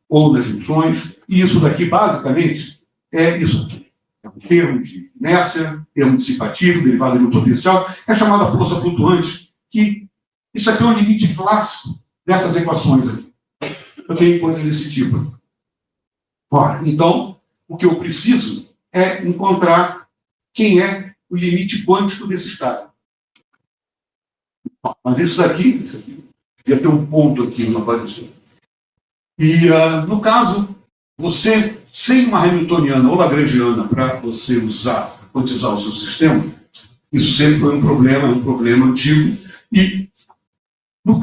ou nas junções, e isso daqui, basicamente, é isso aqui. É um termo de inércia, termo dissipativo, derivado do potencial, é chamada força flutuante, que isso aqui é um limite clássico dessas equações aqui. Eu tenho coisas desse tipo. Ora, então, o que eu preciso é encontrar quem é o limite quântico desse estado. Mas isso aqui ia ter um ponto aqui no aparecer. E, no caso, você, sem uma hamiltoniana ou lagrangiana para você quantizar o seu sistema, isso sempre foi um problema antigo. E, no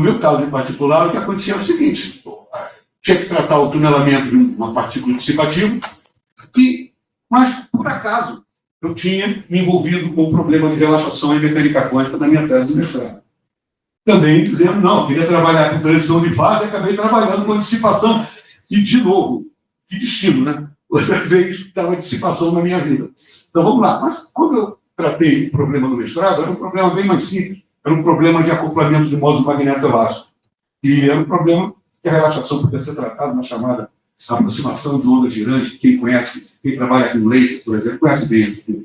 meu caso em particular, o que acontecia era o seguinte: tinha que tratar o tunelamento de uma partícula dissipativa, mas, por acaso, eu tinha me envolvido com o problema de relaxação e mecânica quântica na minha tese de mestrado. Também dizendo, não, eu queria trabalhar com transição de fase e acabei trabalhando com dissipação. E, de novo, que destino, né? Outra vez estava dissipação na minha vida. Então, vamos lá. Mas, quando eu tratei o problema do mestrado, era um problema bem mais simples. Era um problema de acoplamento de modos magnético-elástico. E era um problema que a relaxação podia ser tratada na chamada aproximação de onda girante. Quem conhece, quem trabalha com laser, por exemplo, conhece bem esse tema.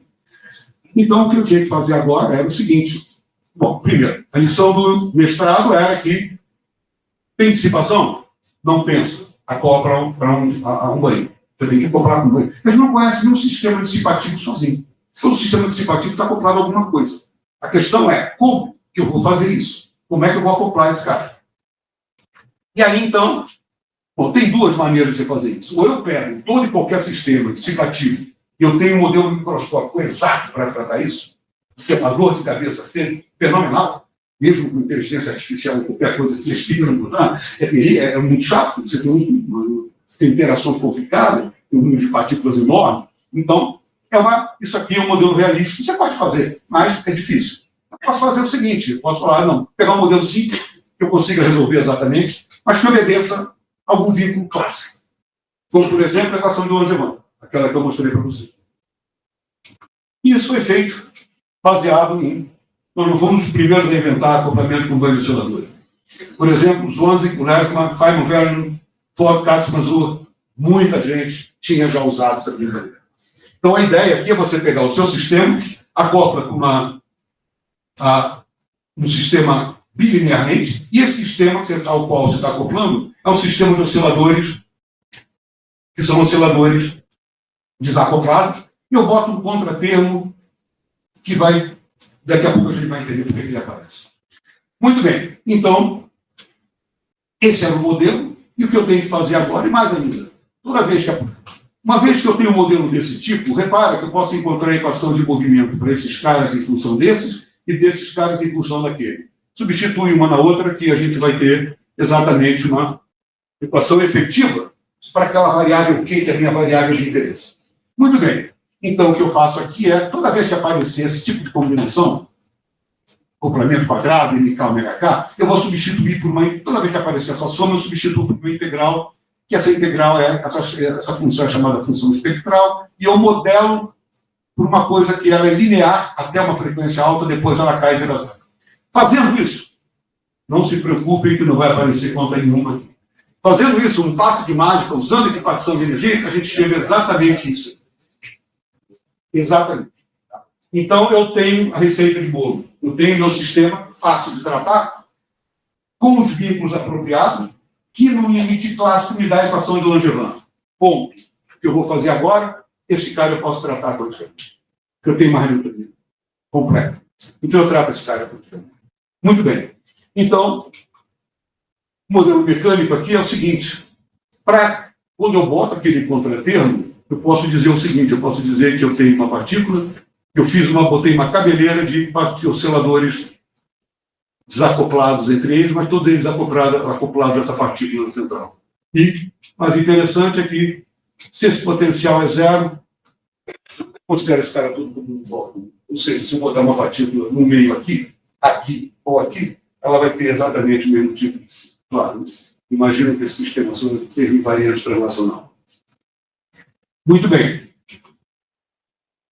Então, o que eu tinha que fazer agora era o seguinte. Bom, primeiro, a lição do mestrado era que tem dissipação? Não pensa. Acopla para um banho. Você tem que acoplar com um banho. Mas não conhece nenhum sistema dissipativo sozinho. Todo sistema dissipativo está acoplado a alguma coisa. A questão é, como que eu vou fazer isso? Como é que eu vou acoplar esse cara? E aí, então, bom, tem duas maneiras de você fazer isso. Ou eu pego todo e qualquer sistema dissipativo e eu tenho um modelo microscópico exato para tratar isso, que é uma dor de cabeça fenomenal, mesmo com inteligência artificial ou qualquer coisa que vocês viram, é muito chato, você tem interações complicadas, tem um número de partículas enorme. Então, isso aqui é um modelo realístico. Você pode fazer, mas é difícil. Eu posso fazer o seguinte, eu posso falar, não, pegar um modelo simples, que eu consiga resolver exatamente, mas que obedeça a algum vínculo clássico. Como, por exemplo, a equação de Langevin, aquela que eu mostrei para você. E isso foi feito baseado em... Nós não fomos os primeiros a inventar acoplamento com banho de oscilador. Por exemplo, o Swansea, o Lesman, Feynman, Vernon, Ford, Katz-Mazur, muita gente tinha já usado essa brincadeira. Então, a ideia aqui é você pegar o seu sistema, acopla com um sistema bilinearmente, e esse sistema ao qual você está acoplando é um sistema de osciladores, que são osciladores desacoplados, e eu boto um contratermo que vai, daqui a pouco a gente vai entender por que ele aparece. Muito bem, então, esse era o modelo, e o que eu tenho que fazer agora, e mais ainda, uma vez que eu tenho um modelo desse tipo, repara que eu posso encontrar a equação de movimento para esses caras em função desses, e desses caras em função daquele. Substitui uma na outra, que a gente vai ter exatamente uma equação efetiva para aquela variável Q, que é a minha variável de interesse. Muito bem. Então, o que eu faço aqui é, toda vez que aparecer esse tipo de combinação, complemento quadrado, MK, ômega K, eu vou substituir por toda vez que aparecer essa soma, eu substituo por uma integral, que essa integral essa função é chamada função espectral, e eu modelo por uma coisa que ela é linear até uma frequência alta, depois ela cai e vira zero. Fazendo isso, não se preocupem que não vai aparecer conta nenhuma aqui. Fazendo isso, um passe de mágica, usando equipação de energia, a gente chega exatamente nisso. Exatamente. Então, eu tenho a receita de bolo. Eu tenho meu sistema fácil de tratar, com os vínculos apropriados, que no limite clássico me dá a equação de Langevin. Ponto. O que eu vou fazer agora, esse cara eu posso tratar continuamente. Eu tenho uma Hamiltoniana completa. Então, eu trato esse cara continuamente. Muito bem. Então, o modelo mecânico aqui é o seguinte. Quando eu boto aquele contratermo, eu posso dizer o seguinte, eu posso dizer que eu tenho uma partícula, botei uma cabeleira de osciladores desacoplados entre eles, mas todos eles acoplados a essa partícula central. E, mas o interessante é que, se esse potencial é zero, considero esse cara tudo como um fóton. Ou seja, se eu botar uma partícula no meio aqui ou aqui, ela vai ter exatamente o mesmo tipo. Claro, imagino que esse sistema seja invariante translacional. Muito bem.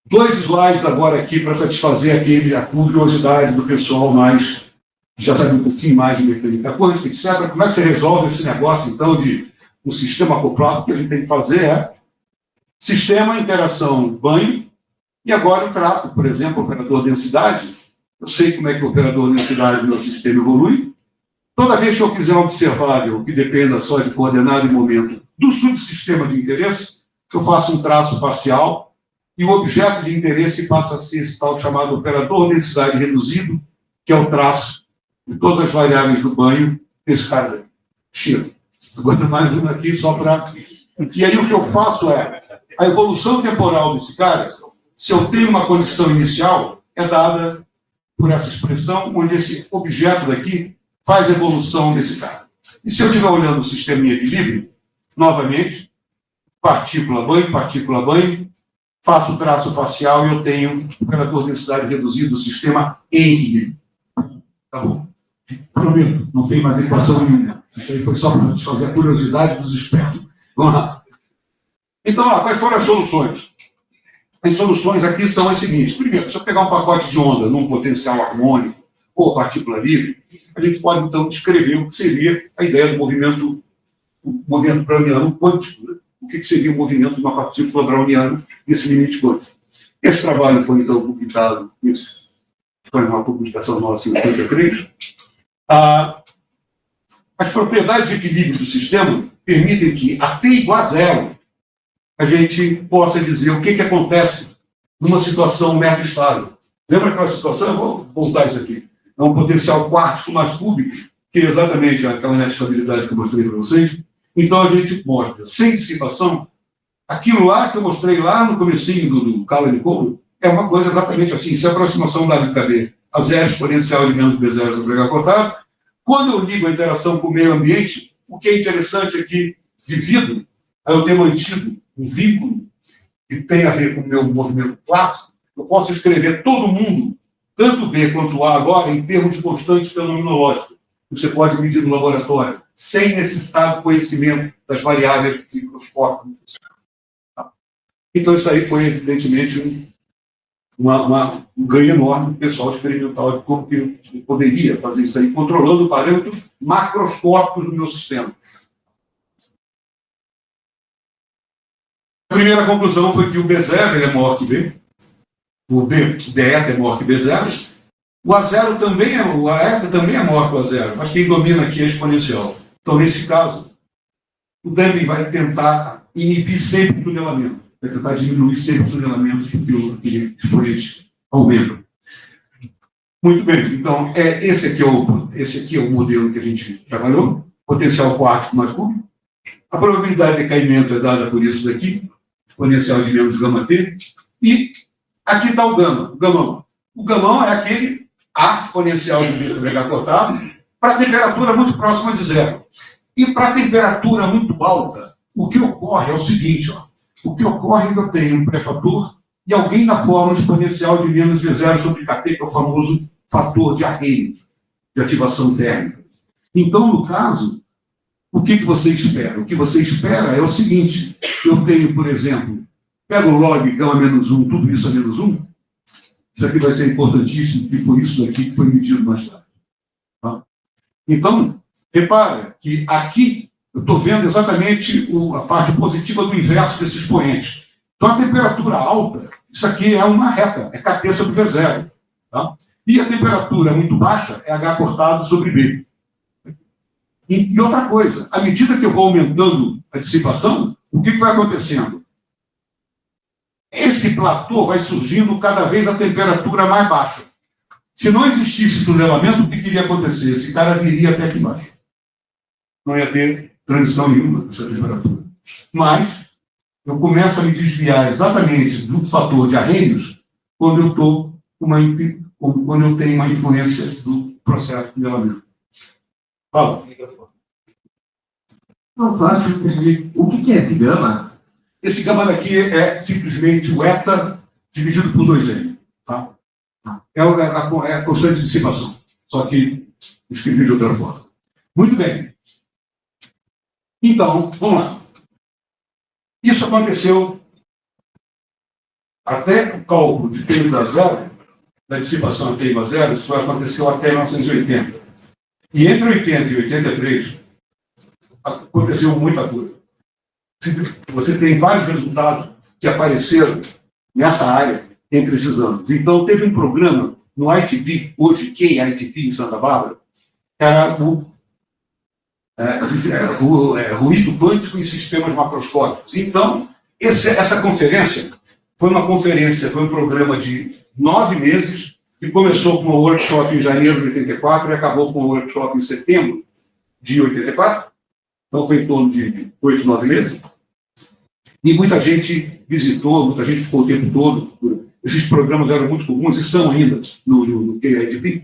2 slides agora aqui para satisfazer a curiosidade do pessoal que já sabe um pouquinho mais de mecânica quântica, etc. Como é que você resolve esse negócio, então, de um sistema acoplado? O que a gente tem que fazer é sistema, interação, banho, e agora eu trato, por exemplo, o operador densidade. Eu sei como é que o operador densidade do meu sistema evolui. Toda vez que eu quiser um observável que dependa só de coordenada e momento do subsistema de interesse, eu faço um traço parcial e o objeto de interesse passa a ser esse tal chamado operador densidade reduzido, que é o traço de todas as variáveis do banho desse cara daqui. Chega. Agora mais uma aqui só para... E aí o que eu faço é, a evolução temporal desse cara, se eu tenho uma condição inicial, é dada por essa expressão, onde esse objeto daqui faz a evolução desse cara. E se eu estiver olhando o sistema em equilíbrio, novamente, partícula banho, faço o traço parcial e eu tenho o operador de densidade reduzido do sistema em equilíbrio. Tá bom. Prometo, não tem mais equação nenhuma. Isso aí foi só para satisfazer a curiosidade dos espertos. Vamos lá. Então, quais foram as soluções? As soluções aqui são as seguintes. Primeiro, se eu pegar um pacote de onda num potencial harmônico ou partícula livre, a gente pode, então, descrever o que seria a ideia do movimento browniano quântico. Né? O que seria o movimento de uma partícula browniana nesse limite quântico. Esse trabalho foi, então, publicado, foi uma publicação nossa em 83. As propriedades de equilíbrio do sistema permitem que, a t igual a zero, a gente possa dizer o que acontece numa situação meta-estável. Lembra aquela situação? Eu vou voltar isso aqui. É um potencial quártico mais cúbico, que é exatamente aquela meta-estabilidade que eu mostrei para vocês. Então, a gente mostra, sem dissipação, aquilo lá que eu mostrei lá no comecinho do Callan-Cole é uma coisa exatamente assim. Se a aproximação da WKB a zero exponencial de menos B0 sobre H quadrado, quando eu ligo a interação com o meio ambiente, o que é interessante é que, devido a eu ter mantido um vínculo que tem a ver com o meu movimento clássico, eu posso escrever todo mundo, tanto B quanto A agora, em termos de constantes fenomenológicas. Você pode medir no laboratório, sem necessitar do conhecimento das variáveis microscópicas. Então, isso aí foi, evidentemente, um ganho enorme do pessoal experimental de como que eu poderia fazer isso aí, controlando parâmetros macroscópicos do meu sistema. A primeira conclusão foi que o B0 ele é maior que B, o B eta é maior que B0, O A0 também o A também é maior que o A0, mas quem domina aqui é exponencial. Então, nesse caso, o Deming vai tentar inibir sempre o tunelamento, vai tentar diminuir sempre o tunelamento porque o expoente aumenta. Muito bem, então, esse aqui é o modelo que a gente trabalhou, potencial quântico mais cúbico. A probabilidade de caimento é dada por isso daqui, exponencial de menos gama t, e aqui está o gama, o gamão. O gamão é aquele A exponencial de V sobre H cortado para temperatura muito próxima de zero. E para temperatura muito alta, o que ocorre é o seguinte, ó, o que ocorre é que eu tenho um pré-fator e alguém na fórmula exponencial de menos V0 sobre KT, que é o famoso fator de Arrhenius, de ativação térmica. Então, no caso, o que você espera? O que você espera é o seguinte, eu tenho, por exemplo, pego o log gama menos 1, tudo isso a menos 1, isso aqui vai ser importantíssimo, que foi isso daqui que foi medido mais tarde. Tá? Então, repara que aqui eu estou vendo exatamente a parte positiva do inverso desse expoente. Então, a temperatura alta, isso aqui é uma reta, é KT sobre V0. Tá? E a temperatura muito baixa é H cortado sobre B. E outra coisa, à medida que eu vou aumentando a dissipação, o que vai acontecendo? Esse platô vai surgindo cada vez a temperatura mais baixa. Se não existisse tunelamento, o que iria acontecer? Esse cara viria até aqui embaixo. Não ia ter transição nenhuma dessa temperatura. Mas eu começo a me desviar exatamente do fator de Arrhenius quando eu tenho uma influência do processo de tunelamento. Fala. Não, só acho que entendi. O que é esse gama? Esse gama daqui é simplesmente o eta dividido por 2n. Tá? É a constante de dissipação. Só que escrevi de outra forma. Muito bem. Então, vamos lá. Isso aconteceu até o cálculo de T igual a zero, da dissipação a T igual a zero, isso aconteceu até 1980. E entre 80 e 83, aconteceu muita coisa. Você tem vários resultados que apareceram nessa área entre esses anos. Então, teve um programa no ITP, hoje KITP, em Santa Bárbara, que era o ruído quântico em sistemas macroscópicos. Então, essa conferência foi um programa de 9 meses, que começou com um workshop em janeiro de 84 e acabou com um workshop em setembro de 84. Então, foi em torno de 8, 9 meses. E muita gente visitou, muita gente ficou o tempo todo. Esses programas eram muito comuns e são ainda no KITP.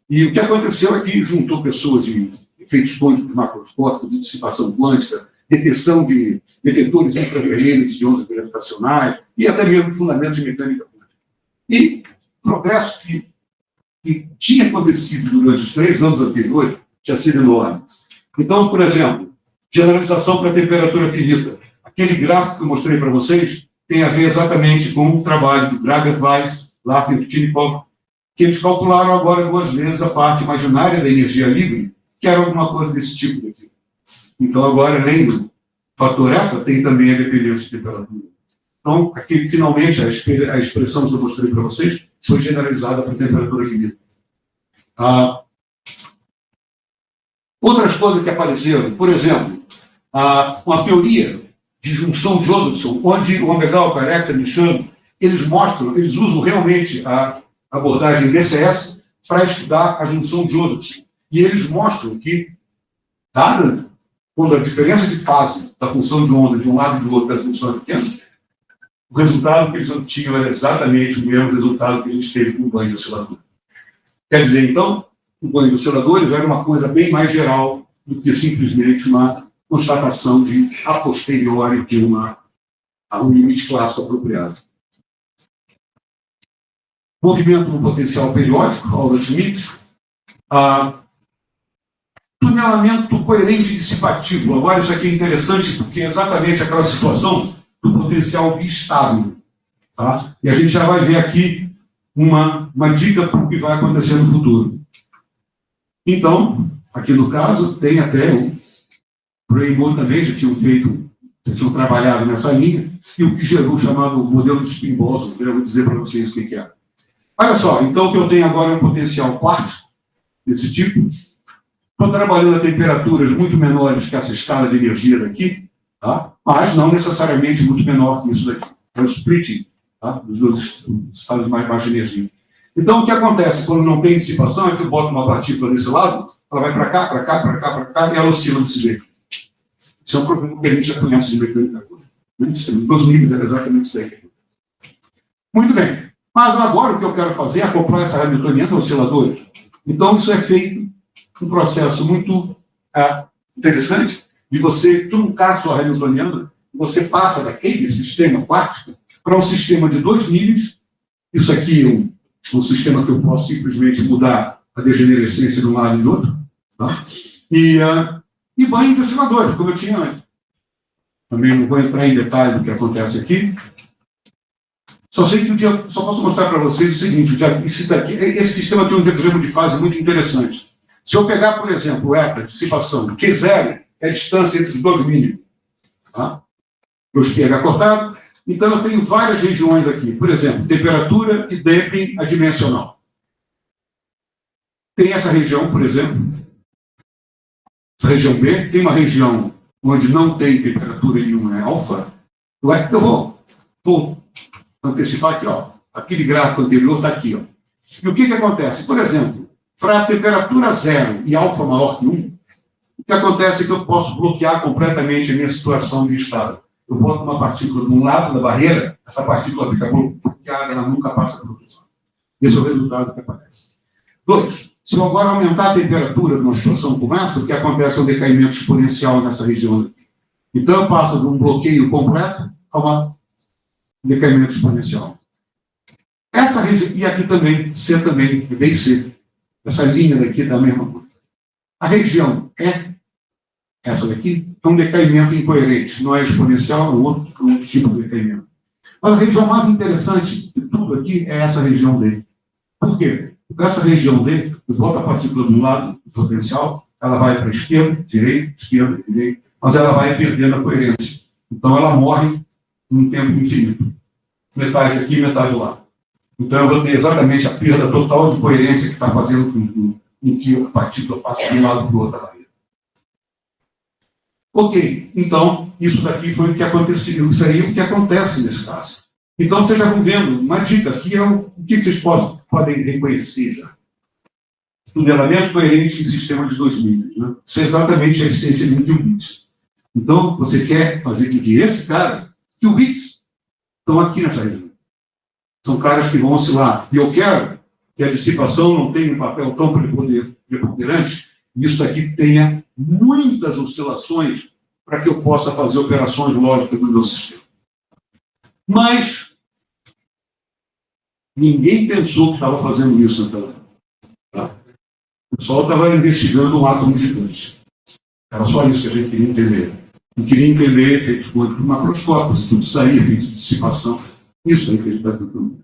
E o que aconteceu é que juntou pessoas de efeitos quânticos macroscópicos, de dissipação quântica, detecção de detetores infravermelhos de ondas gravitacionais e até mesmo fundamentos de mecânica quântica. E progresso que tinha acontecido durante os 3 anos anteriores tinha sido enorme. Então, por exemplo, generalização para temperatura finita. Aquele gráfico que eu mostrei para vocês tem a ver exatamente com o trabalho do Grager, Weiss, Lapin e Tinikov, que eles calcularam agora 2 vezes a parte imaginária da energia livre, que era alguma coisa desse tipo daqui. Então, agora, além do fator eta, tem também a dependência de temperatura. Então, aqui, finalmente, a expressão que eu mostrei para vocês foi generalizada para temperatura finita. Outras coisas que apareceram, por exemplo, uma teoria de junção Josephson, onde o Amegal, Careca, Nishan, eles usam realmente a abordagem DCS para estudar a junção Josephson. E eles mostram que, dada quando a diferença de fase da função de onda de um lado e do outro da junção é pequena, o resultado que eles obtinham era exatamente o mesmo resultado que a gente teve com o banho de oscilador. Quer dizer, então, o banho de osciladores era uma coisa bem mais geral do que simplesmente uma constatação de a posteriori que um limite clássico apropriado. Movimento no potencial periódico, Aldo Schmidt. Tunelamento coerente e dissipativo. Agora, isso aqui é interessante porque é exatamente aquela situação do potencial bistável. Tá? E a gente já vai ver aqui uma dica para o que vai acontecer no futuro. Então, aqui no caso, tem até o Raymond também, já tinham trabalhado nessa linha, e o que gerou o chamado modelo de spin Boson, que eu vou dizer para vocês o que é. Olha só, então o que eu tenho agora é um potencial quántico desse tipo. Estou trabalhando a temperaturas muito menores que essa escala de energia daqui, tá? Mas não necessariamente muito menor que isso daqui. É o splitting, tá? Dos dois estados de mais baixa energia. Então, o que acontece quando não tem dissipação é que eu boto uma partícula desse lado, ela vai para cá, para cá, para cá, para cá, e ela oscila desse jeito. Isso é um problema que a gente já conhece de mecânica quântica. Nos níveis é exatamente isso aí. Muito bem. Mas agora o que eu quero fazer é acoplar essa hamiltoniana ao oscilador. Então, isso é feito um processo muito interessante de você truncar sua hamiltoniana. Você passa daquele sistema quântico para um sistema de 2 níveis. Isso aqui é um sistema que eu posso simplesmente mudar a degenerescência de um lado e do outro. Tá? E banho de osciladores, como eu tinha antes. Também não vou entrar em detalhe do que acontece aqui. Só sei que só posso mostrar para vocês o seguinte: esse sistema tem um diagrama de fase muito interessante. Se eu pegar, por exemplo, a dissipação, Q0 é a distância entre os 2 mínimos. Tá? Eu pegar cortado. Então, eu tenho várias regiões aqui. Por exemplo, temperatura e damping adimensional. Tem essa região, por exemplo, essa região B. Tem uma região onde não tem temperatura nenhuma, é alfa. Eu vou antecipar aqui, ó. Aquele gráfico anterior está aqui, ó. E o que acontece? Por exemplo, para a temperatura 0 e alfa maior que 1, o que acontece é que eu posso bloquear completamente a minha situação de estado. Eu boto uma partícula de um lado da barreira, essa partícula fica bloqueada, ela nunca passa para o outro lado. Esse é o resultado que aparece. 2. Se eu agora aumentar a temperatura de uma situação como essa, o que acontece é um decaimento exponencial nessa região aqui. Então, eu passo de um bloqueio completo a um decaimento exponencial. Essa região, e aqui também, C também, B e C. Essa linha daqui é da mesma coisa. A região E, essa daqui, é um decaimento incoerente. Não é exponencial, é outro tipo de decaimento. Mas a região mais interessante de tudo aqui é essa região D. Por quê? Porque essa região D, eu boto a partícula de um lado, do potencial, ela vai para a esquerda, direita, mas ela vai perdendo a coerência. Então, ela morre num tempo infinito. Metade aqui, metade lá. Então, eu vou ter exatamente a perda total de coerência que está fazendo com que a partícula passe de um lado para o outro. Ok, então, isso daqui foi o que aconteceu. Isso aí é o que acontece nesse caso. Então, vocês já vão vendo, uma dica aqui é o que vocês podem reconhecer já. Tunelamento coerente em sistema de 2 níveis. Né? Isso é exatamente a essência de um bit. Então, você quer fazer com que esse cara, que o bits, estão aqui nessa região. São caras que vão oscilar. E eu quero que a dissipação não tenha um papel tão preponderante, e isso daqui tenha muitas oscilações para que eu possa fazer operações lógicas do meu sistema. Mas ninguém pensou que estava fazendo isso naquela época. Tá? O pessoal estava investigando um átomo gigante. Era só isso que a gente queria entender. E queria entender efeitos quânticos macroscópicos, tudo isso aí, efeitos de dissipação. Isso aí que a gente está tentando.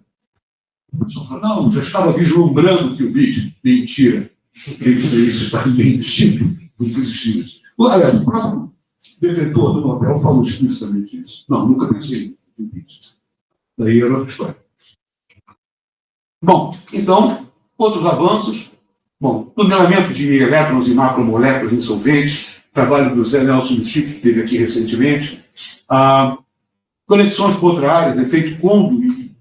O pessoal fala, não, já estava vislumbrando que o bit, mentira. Isso está investindo, nunca existiu isso. Aliás, o próprio detentor do Nobel falou explicitamente isso. Não, nunca pensei em bit. Daí era outra história. Bom, então, outros avanços. Bom, tunelamento de elétrons e macromoléculas em solventes, trabalho do Zé Nelson Chico, que esteve aqui recentemente. Conexões com outra área, efeito Kondo e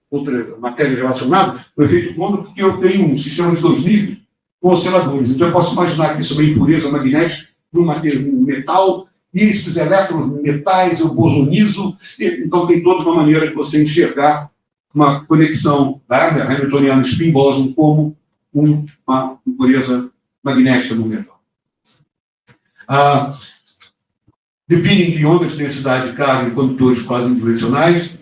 outra matéria relacionada, o efeito Kondo, porque eu tenho um sistema de 2 níveis com osciladores. Então, eu posso imaginar que isso é uma impureza magnética num metal, e esses elétrons metais eu bosonizo. Então, tem toda uma maneira de você enxergar uma conexão da hamiltoniana spin boson como uma impureza magnética no metal. Dependem de ondas de densidade de carga em condutores quase bidimensionais.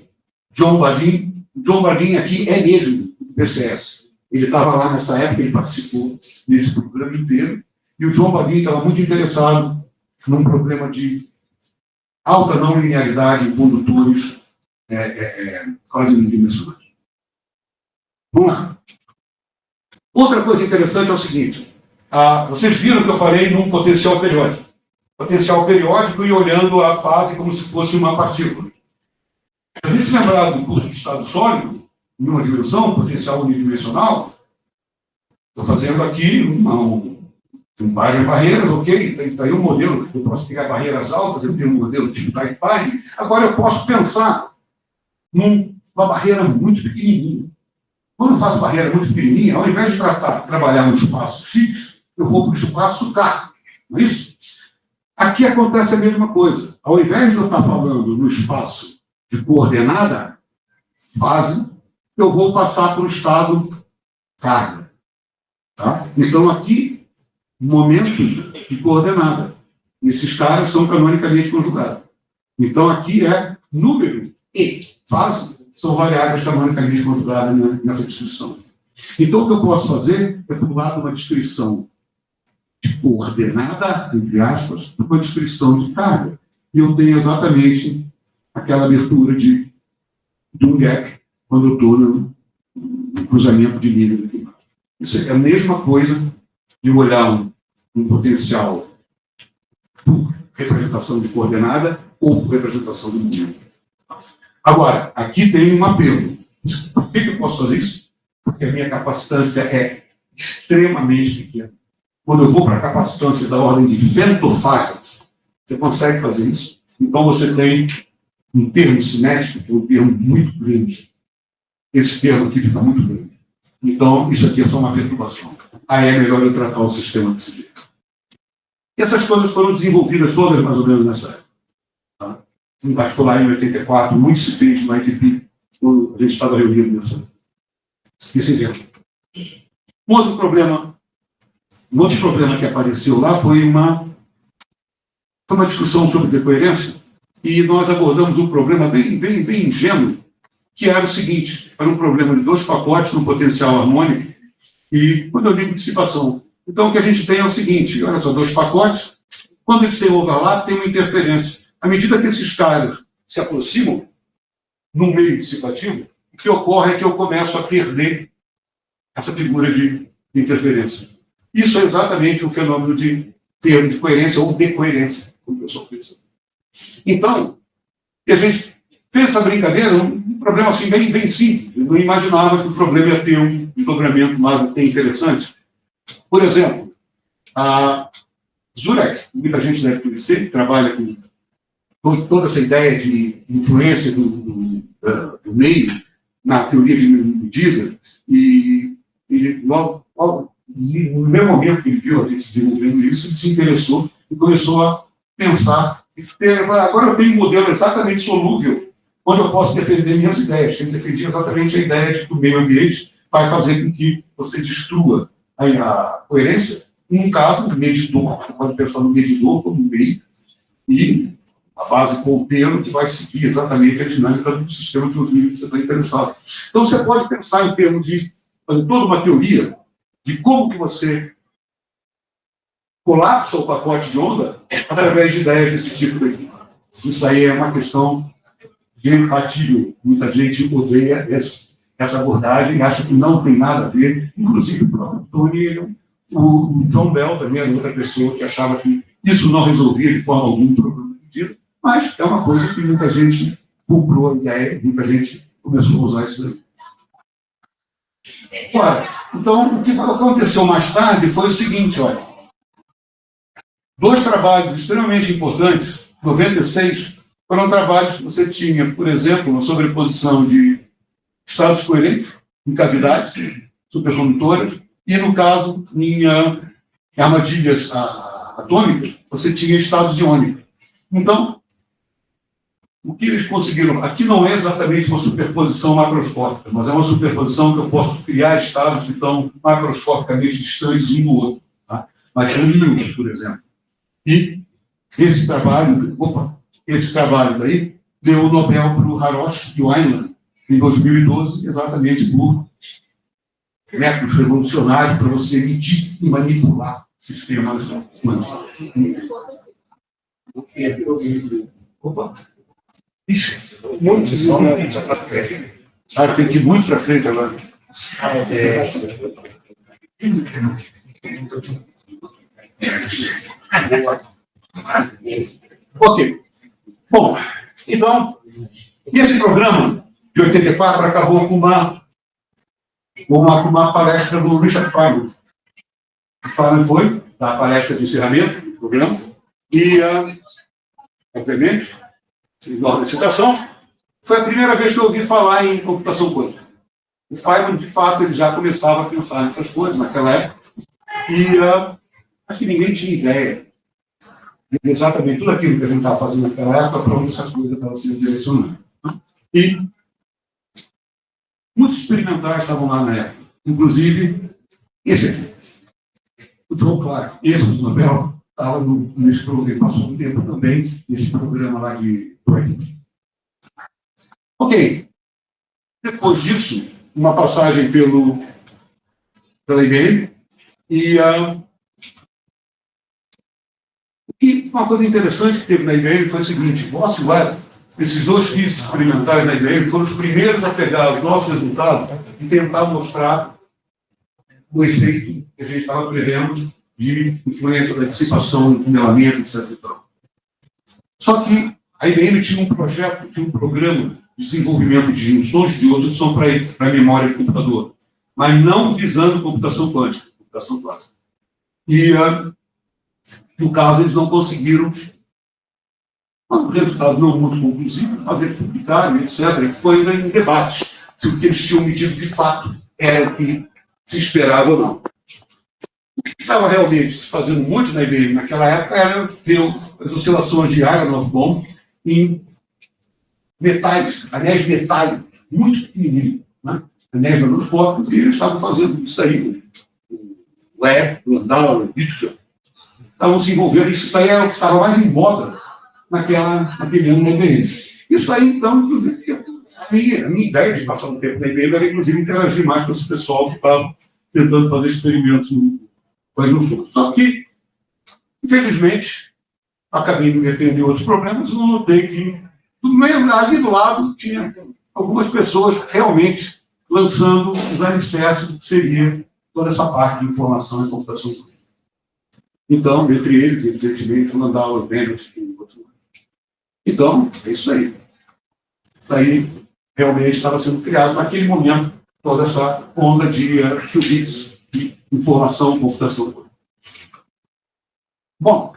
John Bardeen aqui é mesmo do PCS. Ele estava lá nessa época, ele participou desse programa inteiro. E o John Bardeen estava muito interessado num problema de alta não linearidade em condutores quase bidimensionais. Vamos lá. Outra coisa interessante é o seguinte. Vocês viram que eu falei num potencial periódico. Potencial periódico e olhando a fase como se fosse uma partícula. Se a gente lembrar do curso de estado sólido, em uma dimensão, potencial unidimensional. Estou fazendo aqui várias barreiras, ok? Tem aí um modelo, eu posso pegar barreiras altas, eu tenho um modelo tipo Type Pi. Agora eu posso pensar numa barreira muito pequenininha. Quando eu faço barreira muito pequenininha, ao invés de trabalhar no espaço X, eu vou para o espaço K. Não é isso? Aqui acontece a mesma coisa. Ao invés de eu estar falando no espaço de coordenada, fase, eu vou passar para o estado carga. Tá? Então, aqui, momento e coordenada. Esses caras são canonicamente conjugados. Então, aqui é número e fase, são variáveis canonicamente conjugadas nessa descrição. Então, o que eu posso fazer é pular de uma descrição de coordenada, entre aspas, para uma descrição de carga. E eu tenho exatamente aquela abertura de um gap quando eu estou no cruzamento de nível aqui. Isso é a mesma coisa de olhar um potencial por representação de coordenada ou por representação de momento. Agora, aqui tem um apelo. Por que eu posso fazer isso? Porque a minha capacitância é extremamente pequena. Quando eu vou para capacitâncias da ordem de femtofarads, você consegue fazer isso. Então, você tem um termo cinético, que é um termo muito grande. Esse termo aqui fica muito grande. Então, isso aqui é só uma perturbação. Aí é melhor eu tratar o sistema desse jeito. E essas coisas foram desenvolvidas todas mais ou menos nessa época. Tá? Em particular, em 84, muito se fez no ITP, quando a gente estava reunido nesse evento. Um outro problema que apareceu lá foi uma discussão sobre decoerência, e nós abordamos um problema bem ingênuo, que era o seguinte: era um problema de 2 pacotes no potencial harmônico, e quando eu digo dissipação, então o que a gente tem é o seguinte: olha só, 2 pacotes, quando eles têm overlap, tem uma interferência. À medida que esses caras se aproximam num meio dissipativo, o que ocorre é que eu começo a perder essa figura de interferência. Isso é exatamente um fenômeno de termo de coerência ou decoerência, como o pessoal pensa. Então, a gente fez essa brincadeira, um problema assim bem simples. Eu não imaginava que o problema ia ter um desdobramento mais até interessante. Por exemplo, a Zurek, muita gente deve conhecer, que trabalha com toda essa ideia de influência do meio na teoria de medida, e logo no mesmo momento que ele viu a gente desenvolvendo isso, ele se interessou e começou a pensar. Agora eu tenho um modelo exatamente solúvel, onde eu posso defender minhas ideias. Ele defendia exatamente a ideia de que o meio ambiente vai fazer com que você destrua a coerência. Num caso, o medidor, você pode pensar no medidor como meio, e a base ponteiro que vai seguir exatamente a dinâmica do sistema de níveis que você está interessado. Então, você pode pensar em termos de fazer toda uma teoria de como que você colapsa o pacote de onda através de ideias desse tipo daqui. Isso aí é uma questão debatível. Muita gente odeia essa abordagem e acha que não tem nada a ver. Inclusive, o próprio Tony, o John Bell também era outra pessoa que achava que isso não resolvia de forma alguma o problema de medida, mas é uma coisa que muita gente comprou a ideia, muita gente começou a usar isso daí. Olha, então, o que aconteceu mais tarde foi o seguinte, olha. 2 trabalhos extremamente importantes, 96, foram trabalhos que você tinha, por exemplo, uma sobreposição de estados coerentes em cavidades supercondutoras, e, no caso, em armadilhas atômicas, você tinha estados iônicos. Então, o que eles conseguiram? Aqui não é exatamente uma superposição macroscópica, mas é uma superposição que eu posso criar estados que estão macroscopicamente distantes um do outro. Tá? Mas é um mínimo, por exemplo. E esse trabalho daí deu o Nobel para o Harosh e o Heinlein em 2012, exatamente por métodos revolucionários para você medir e manipular sistemas quânticos. Opa! Ixi, muito de som. Tem que ir muito para frente agora. Ok. Bom, então, esse programa de 84 acabou com uma uma palestra do Richard Feynman. O Feynman foi dar a palestra de encerramento do programa e, obviamente, em ordem de citação, foi a primeira vez que eu ouvi falar em computação quântica. O Feynman, de fato, ele já começava a pensar nessas coisas naquela época e acho que ninguém tinha ideia de exatamente tudo aquilo que a gente estava fazendo naquela época para onde essas coisas estavam sendo direcionadas. E muitos experimentais estavam lá na época, inclusive esse aqui. O John Clark, esse do Nobel, estava nesse programa, passou um tempo também nesse programa lá de Turing. Ok. Depois disso, uma passagem pela IBM e uma coisa interessante que teve na IBM foi o seguinte: Voss e Webb, esses dois físicos experimentais da IBM, foram os primeiros a pegar os nossos resultados e tentar mostrar o efeito que a gente estava prevendo de influência da dissipação, do tunelamento, etc. Só que a IBM tinha um projeto, tinha um programa de desenvolvimento de junções de Josephson para memória de computador, mas não visando computação quântica, computação clássica. E, no caso, eles não conseguiram um resultado não muito conclusivo, mas eles publicaram, etc. E foi ainda em debate se o que eles tinham medido de fato era o que se esperava ou não. O que estava realmente se fazendo muito na IBM naquela época era ver as oscilações de Aronoff-Bohm em metais, anéis metálicos, muito pequenininhos, né? Anéis nanoscópicos, e eles estavam fazendo isso aí. O Webb, o Landau, o Bitcoin, estavam se envolvendo. Isso daí era o que estava mais em moda naquele ano na IBM. Isso aí, então, inclusive, a minha ideia de passar um tempo na IBM era, inclusive, interagir mais com esse pessoal que estava tentando fazer experimentos com as junções. Só que, infelizmente, acabei me metendo em outros problemas e não notei que, ali do lado, tinha algumas pessoas realmente lançando os alicerces do que seria toda essa parte de informação e computação. Então, entre eles, evidentemente, o Landau, o Bennett e outro. Então, é isso aí. Daí, realmente, estava sendo criado, naquele momento, toda essa onda de qubits de informação e computação. Bom,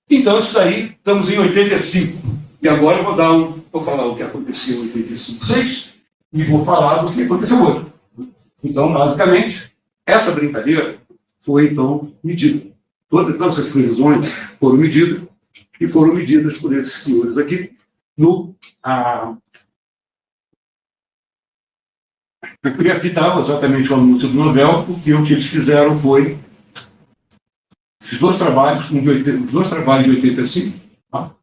então, isso daí, estamos em 85. E agora eu vou falar o que aconteceu em 85/6 e vou falar do que aconteceu hoje. Então, basicamente, essa brincadeira foi, então, medida. Todas essas previsões foram medidas e foram medidas por esses senhores aqui aqui estava exatamente o anúncio do Nobel, porque o que eles fizeram foi os dois trabalhos de 85, tá?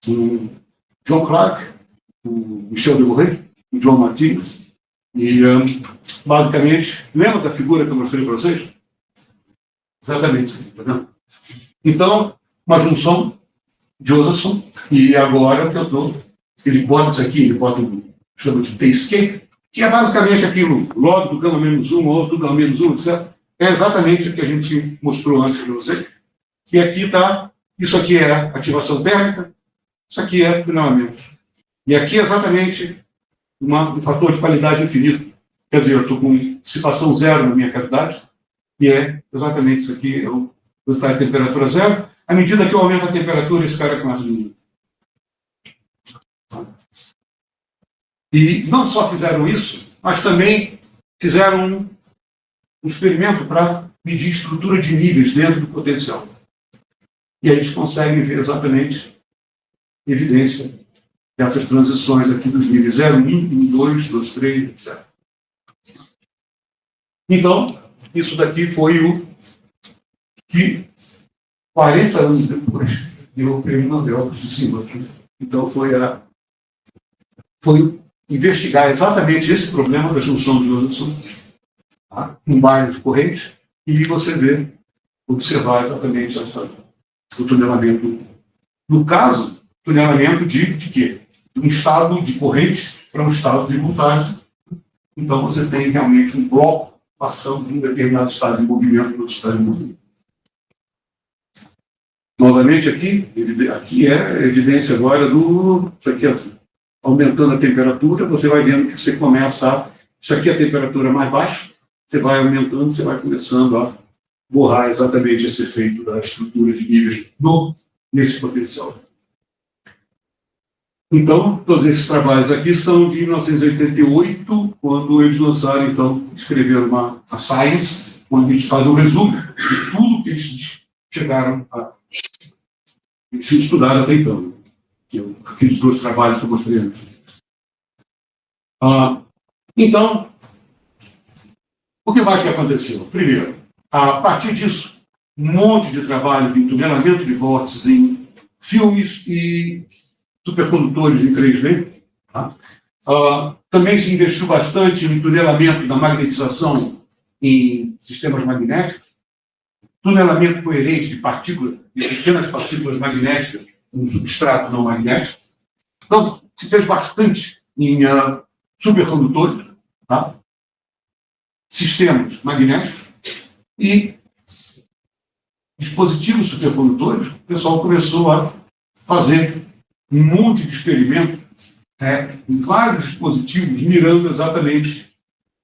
O John Clark, o Michel Devoret, o John Martins, e basicamente, lembra da figura que eu mostrei para vocês? Exatamente isso aqui, tá vendo? Então, uma junção de Josephson, e agora que eu estou, ele bota isso aqui, chama de T-escape, que é basicamente aquilo, log do gama menos 1, ou do gama menos 1, etc. É exatamente o que a gente mostrou antes para vocês. E aqui está, isso aqui é ativação térmica, isso aqui é tunelamento. E aqui é exatamente um fator de qualidade infinito. Quer dizer, eu estou com dissipação zero na minha cavidade, e é exatamente isso aqui, é o resultado de temperatura zero. À medida que eu aumento a temperatura, esse cara começa a diminuir. E não só fizeram isso, mas também fizeram um experimento para medir estrutura de níveis dentro do potencial. E aí eles conseguem ver exatamente a evidência dessas transições aqui dos níveis 0, 1, 2, 2, 3, etc. Então, isso daqui foi o que 40 anos depois deu o prêmio Nobel para esse senhor aqui. Então foi investigar exatamente esse problema da junção de Josephson, tá? Um bairro de corrente, e você observar exatamente o tunelamento. No caso, tunelamento de quê? De um estado de corrente para um estado de voltagem. Então você tem realmente um bloco passando de um determinado estado de movimento para outro estado de movimento. Novamente aqui é a evidência agora isso aqui, aumentando a temperatura, você vai vendo que você começa a Isso aqui é a temperatura mais baixa, você vai aumentando, você vai começando a borrar exatamente esse efeito da estrutura de níveis nesse potencial. Então, todos esses trabalhos aqui são de 1988, quando eles lançaram, então, escreveram a Science, onde a gente faz um resumo de tudo que eles chegaram a estudar até então. Aqueles dois trabalhos que eu mostrei antes. Então, o que mais que aconteceu? Primeiro, a partir disso, um monte de trabalho de tunelamento de vórtices em filmes e supercondutores em 3D. Tá? Também se investiu bastante no tunelamento da magnetização em sistemas magnéticos, tunelamento coerente de partículas, de pequenas partículas magnéticas, um substrato não magnético. Então, se fez bastante em supercondutores, tá? Sistemas magnéticos e dispositivos supercondutores. O pessoal começou a fazer um monte de experimentos em vários dispositivos, mirando exatamente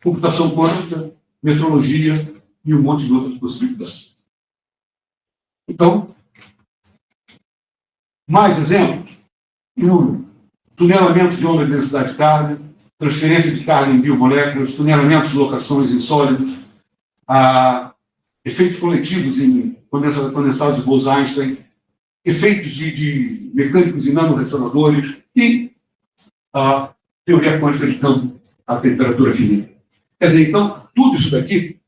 computação quântica, metrologia e um monte de outras possibilidades. Então, mais exemplos? Tunelamento de onda de densidade de carga, transferência de carga em biomoléculas, tunelamento de locações em sólidos, efeitos coletivos em condensados de Bose-Einstein, efeitos de mecânicos e nanorresonadores e a teoria quântica de campo à temperatura finita. Quer dizer, então, tudo isso daqui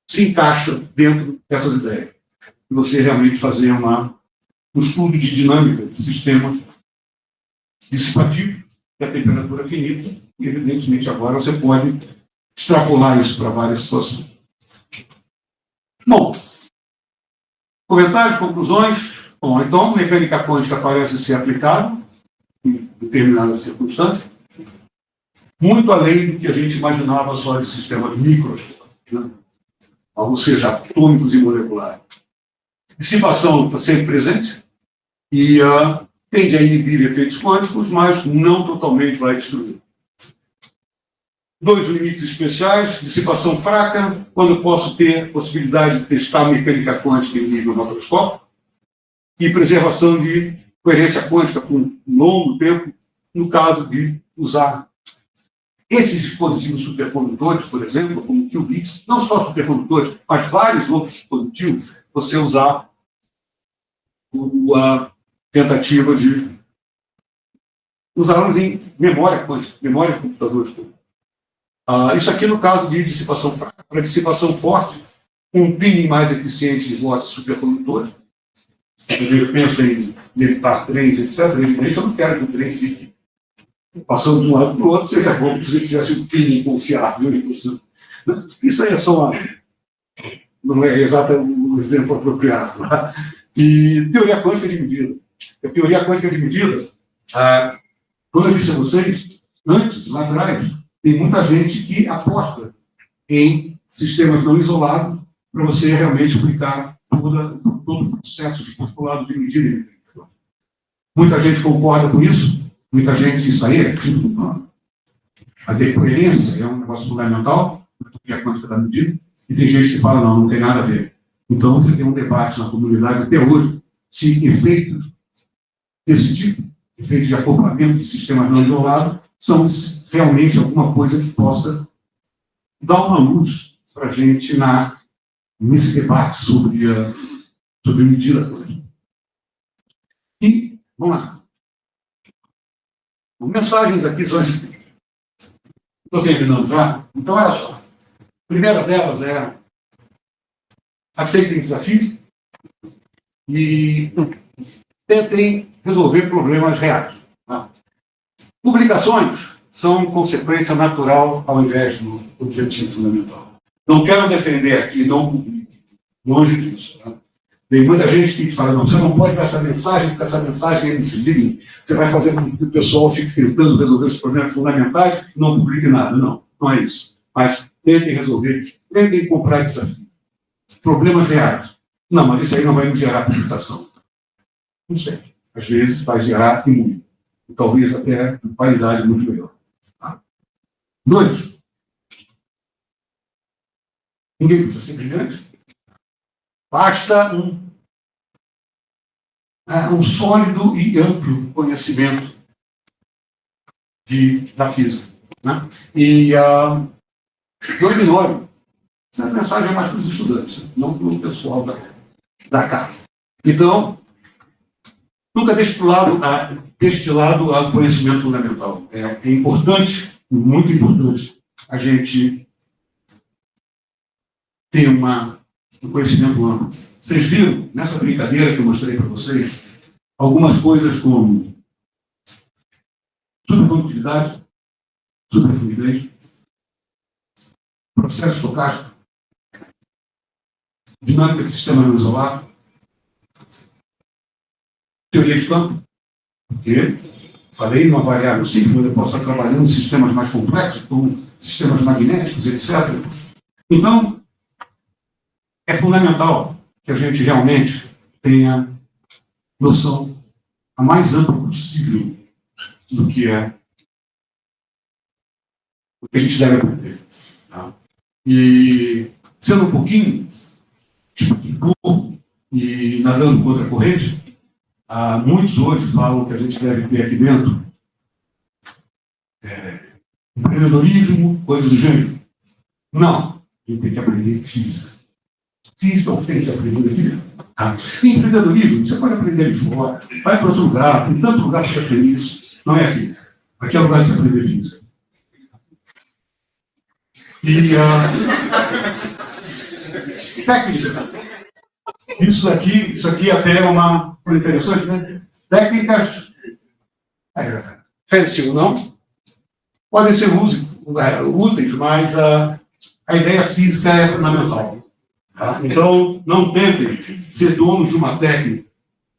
se encaixa dentro dessas ideias. Você realmente fazer um estudo de dinâmica de sistemas dissipativos da temperatura finita, e, evidentemente, agora você pode extrapolar isso para várias situações. Bom, comentários, conclusões. Bom, então, mecânica quântica parece ser aplicável em determinadas circunstâncias, muito além do que a gente imaginava só de sistemas microscópicos, né? Ou seja, atômicos e moleculares. Dissipação está sempre presente e tende a inibir efeitos quânticos, mas não totalmente vai destruir. Dois limites especiais: dissipação fraca, quando eu posso ter a possibilidade de testar mecânica quântica em nível macroscópico, e preservação de coerência quântica por um longo tempo, no caso de usar esses dispositivos supercondutores, por exemplo, como qubits, não só supercondutores, mas vários outros dispositivos, você usar a tentativa de usá-los em memória quântica, memória de computadores. Isso aqui no caso de dissipação fraca. Para dissipação forte, um pinning mais eficiente de vórtices supercondutores. Ele pensa em levitar trens, etc. Evidentemente, eu não quero que o trem fique passando de um lado para o outro. Seria bom que se tivesse um pinning confiável. Isso aí é só não é exatamente um exemplo apropriado. E teoria quântica de medida. A teoria quântica de medida, como eu disse a vocês, antes, lá atrás, tem muita gente que aposta em sistemas não isolados para você realmente explicar todo o processo de postulado de medida. Muita gente concorda com isso, muita gente, isso aí é tipo, a decoerência é um negócio fundamental, a teoria quântica da medida, e tem gente que fala, não tem nada a ver. Então, você tem um debate na comunidade até hoje se efeitos desse tipo, efeitos de acoplamento de sistemas não isolados, são realmente alguma coisa que possa dar uma luz para a gente nesse debate sobre medida quântica. E, vamos lá. As mensagens aqui são as seguintes. Estou terminando já? Então, olha só. A primeira delas é: aceitem desafio e tentem resolver problemas reais. Tá? Publicações são consequência natural ao invés do objetivo fundamental. Não quero defender aqui, não publique. Longe disso. Tá? Tem muita gente que fala, não, você não pode dar essa mensagem, porque essa mensagem é incidir. Você vai fazer com que o pessoal fique tentando resolver os problemas fundamentais e não publique nada. Não, não é isso. Mas tentem resolver, tentem comprar desafio. Problemas reais. Não, mas isso aí não vai nos gerar publicação. Não sei. Às vezes vai gerar e muito. E talvez até qualidade muito melhor. Tá? Dois, ninguém precisa ser brilhante. Basta um sólido e amplo conhecimento da física. Né? E não ignore. Essa mensagem é mais para os estudantes, não para o pessoal da casa. Então, nunca deixe de lado o conhecimento fundamental. É importante, muito importante, a gente ter um conhecimento amplo. Vocês viram, nessa brincadeira que eu mostrei para vocês, algumas coisas como supercondutividade, superfluidez, processo estocástico, dinâmica de sistema não isolado, teoria de campo, porque falei uma variável simples, mas eu posso estar trabalhando em sistemas mais complexos, como sistemas magnéticos, etc. Então, é fundamental que a gente realmente tenha noção a mais ampla possível do que o que a gente deve aprender. Tá? E, sendo um pouquinho burro e nadando contra a corrente, muitos hoje falam que a gente deve ter aqui dentro empreendedorismo, coisas do gênero. Não, a gente tem que aprender física. Física é o que tem que se aprender aqui. Empreendedorismo, você pode aprender de fora, vai para outro lugar, tem tanto lugar para aprender isso. Não é aqui. Aqui é o lugar de se aprender física. E técnica. Isso aqui até é uma coisa interessante, né? Técnicas, fancy ou não, podem ser úteis, mas a ideia física é fundamental. Tá? Então, não tentem ser dono de uma técnica.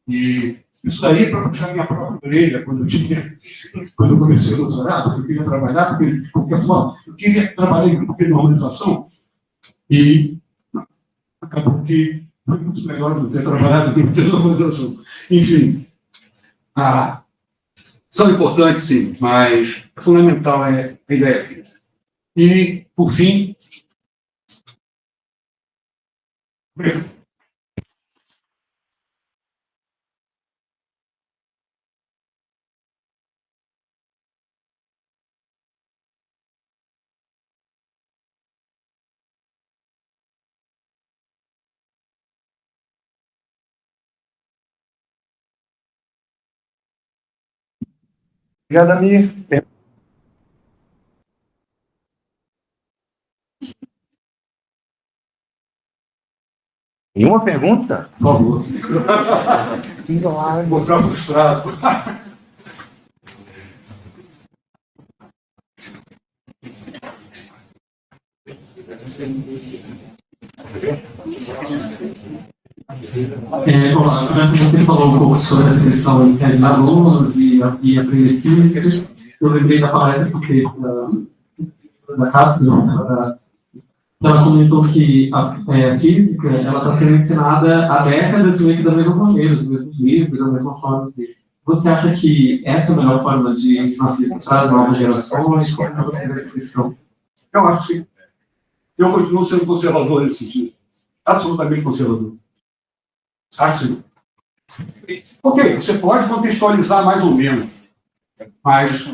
E isso daí é para puxar minha própria orelha quando eu comecei o doutorado, eu queria trabalhar, porque, de qualquer forma, eu queria trabalhar em organização e acabou que foi muito melhor do que ter trabalhado em organização. Enfim, são importantes, sim, mas o fundamental é a ideia física. E, por fim, Obrigado, Amir. E uma pergunta? por favor. Vou ficar frustrado. Já que você falou um pouco sobre essa questão de realizar alunos e aprender física, eu lembrei da palestra que teve da Cápsula, ela comentou que a física está sendo ensinada há décadas meio que da mesma maneira, os mesmos livros, da mesma forma. Você acha que essa é a melhor forma de ensinar física para as novas gerações? Como você vê essa questão? Eu acho que sim. Eu continuo sendo conservador nesse sentido. Absolutamente conservador. Acho. Ok, você pode contextualizar mais ou menos. Mas,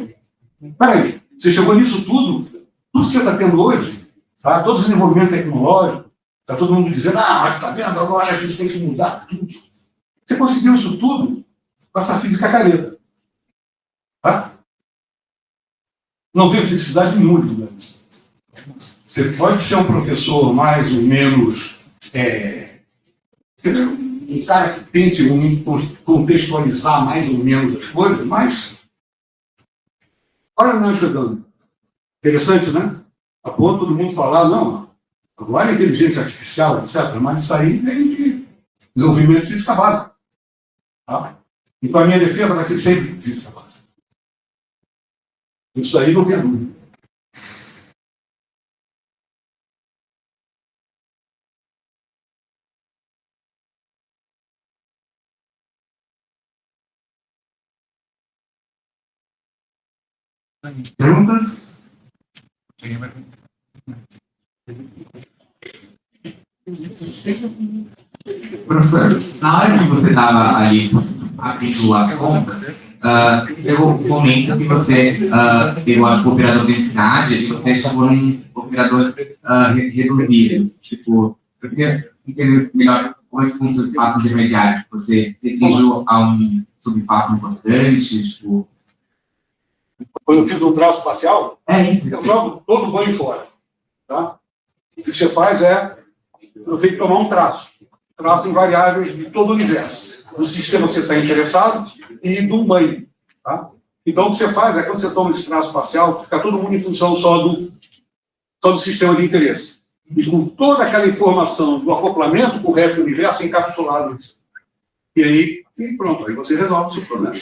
peraí, você chegou nisso tudo? Tudo que você está tendo hoje? Tá? Todo o desenvolvimento tecnológico? Está todo mundo dizendo, mas está vendo, agora a gente tem que mudar tudo. Você conseguiu isso tudo com essa física careta. Tá? Não vejo necessidade nenhuma de mudar isso. Você pode ser um professor mais ou menos... quer dizer, um cara que tente contextualizar mais ou menos as coisas, mas... Olha nós chegando. Interessante, né? A ponto todo mundo falar, não, agora é inteligência artificial, etc. Mas isso aí vem de desenvolvimento de física básica. Tá? Então a minha defesa vai ser sempre física básica. Isso aí não tem dúvida. Perguntas? Professor, na hora que você estava ali abrindo as contas, chegou um momento que você pegou o operador de densidade e você chegou num operador reduzido. Tipo, eu queria entender melhor como é que funciona o espaço intermediário. Você restringiu a um subespaço importante, tipo... Quando eu fiz um traço espacial, É isso. eu jogo todo o banho fora. Tá? O que você faz é, eu tenho que tomar um traço em variáveis de todo o universo, do sistema que você está interessado e do banho. Tá? Então, o que você faz é, quando você toma esse traço espacial, fica todo mundo em função só do sistema de interesse. E com toda aquela informação do acoplamento com o resto do universo encapsulado. E aí, pronto, aí você resolve o seu problema.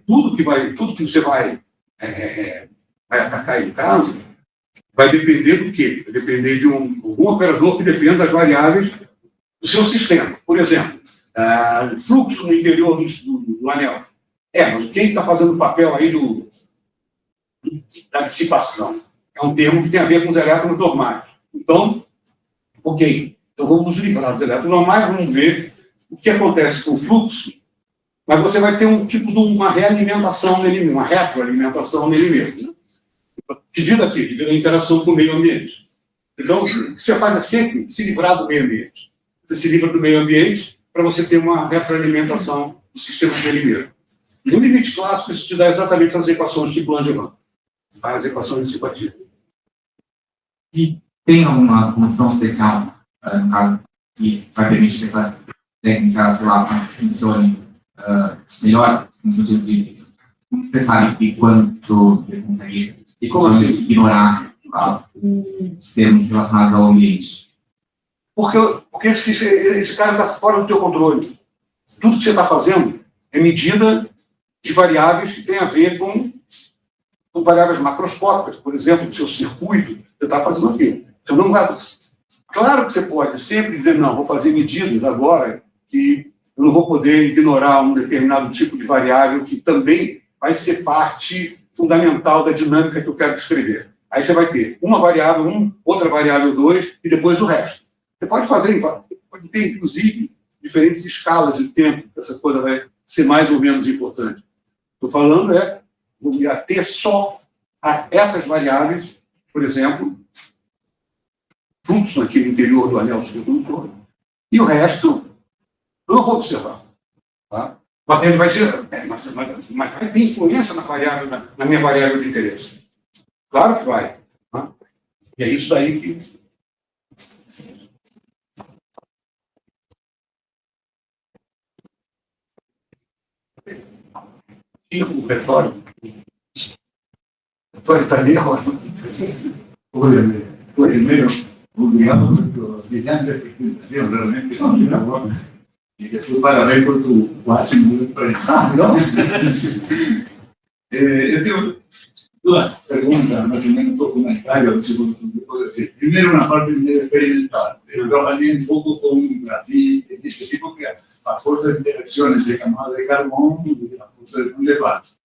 Tudo que você vai atacar aí no caso, vai depender do quê? Vai depender de algum operador que depende das variáveis do seu sistema. Por exemplo, fluxo no interior do anel. Mas quem está fazendo o papel aí da dissipação? É um termo que tem a ver com os elétrons normais. Então, ok. Então vamos nos livrar dos elétrons normais, vamos ver o que acontece com o fluxo, mas você vai ter um tipo de uma realimentação nele mesmo, uma retroalimentação nele mesmo. Devido a quê? Devido à interação com o meio ambiente. Então, o que você faz é sempre se livrar do meio ambiente. Você se livra do meio ambiente para você ter uma retroalimentação do sistema dele mesmo. No limite clássico, isso te dá exatamente essas equações de Langevin. Várias equações de simpatia. E tem alguma condição especial, no caso, que vai permitir que essa técnica, sei lá, funcione melhor, no sentido de você sabe que quanto você consegue ignorar os termos relacionados ao ambiente? Porque esse cara está fora do teu controle. Tudo que você está fazendo é medida de variáveis que tem a ver com variáveis macroscópicas. Por exemplo, do seu circuito, você está fazendo aquilo. Você não vai... Claro que você pode sempre dizer, não, vou fazer medidas agora que eu não vou poder ignorar um determinado tipo de variável que também vai ser parte fundamental da dinâmica que eu quero descrever. Aí você vai ter uma variável 1, outra variável 2 e depois o resto. Você pode pode ter, inclusive, diferentes escalas de tempo que essa coisa vai ser mais ou menos importante. Estou falando vou me ater só a essas variáveis, por exemplo, fluxo aqui no interior do anel supercondutor, e o resto eu não vou observar. Tá? Mas ele vai ser, mas vai ter influência na minha variável de interesse. Claro que vai. Tá? E é isso daí que... Tinha um repertório. O repertório está meio agora. Oi, meio. Obrigado por tu brilhante apresentação, realmente una buena. Y después parabéns por tu quase muito presentado. Eu tenho duas perguntas, mais ou menos um comentário, se você pode dizer. Primeiro, uma parte experimental. Eu trabalhei um pouco com grafite, desse tipo que a força de interação entre camadas de carbono e a força de condensados,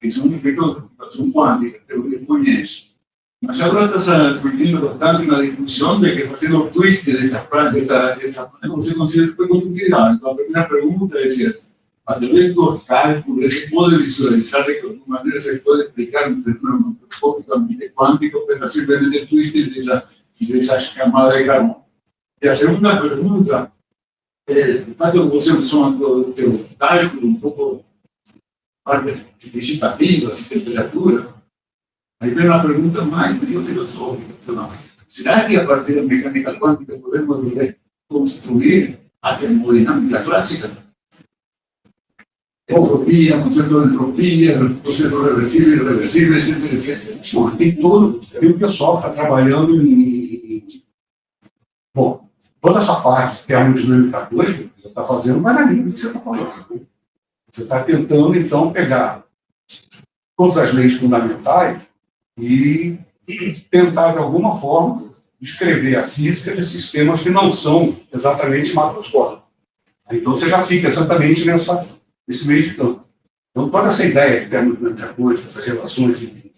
que são efeitos de computação quântica, que eu conheço. Mas agora está surgindo bastante uma discussão de que fazendo o twist desta prática você consegue super complicado. Então, a primeira pergunta é se, através dos cálculos, se pode visualizar de que alguma maneira se pode explicar um fenômeno microscópicamente quântico para simplesmente twist dessas camadas de carbono. E a segunda pergunta é, de fato, você usou o teu cálculo um pouco parte dissipativa, de temperatura. Aí vem uma pergunta mais filosófica. Será que a partir da mecânica quântica podemos construir a termodinâmica clássica? Entropia, conceito de entropia, conceito reversível, irreversível, etc, etc. Bom, tem todo... O pessoal está trabalhando Bom, toda essa parte de termodinâmica quântica que você está fazendo vai na linha do que você está falando. Você está tentando, então, pegar todas as leis fundamentais e tentar, de alguma forma, descrever a física de sistemas que não são exatamente macroscópicos. Então, você já fica exatamente nesse meio de campo. Então, toda essa ideia de termodinâmica quântica, essas relações de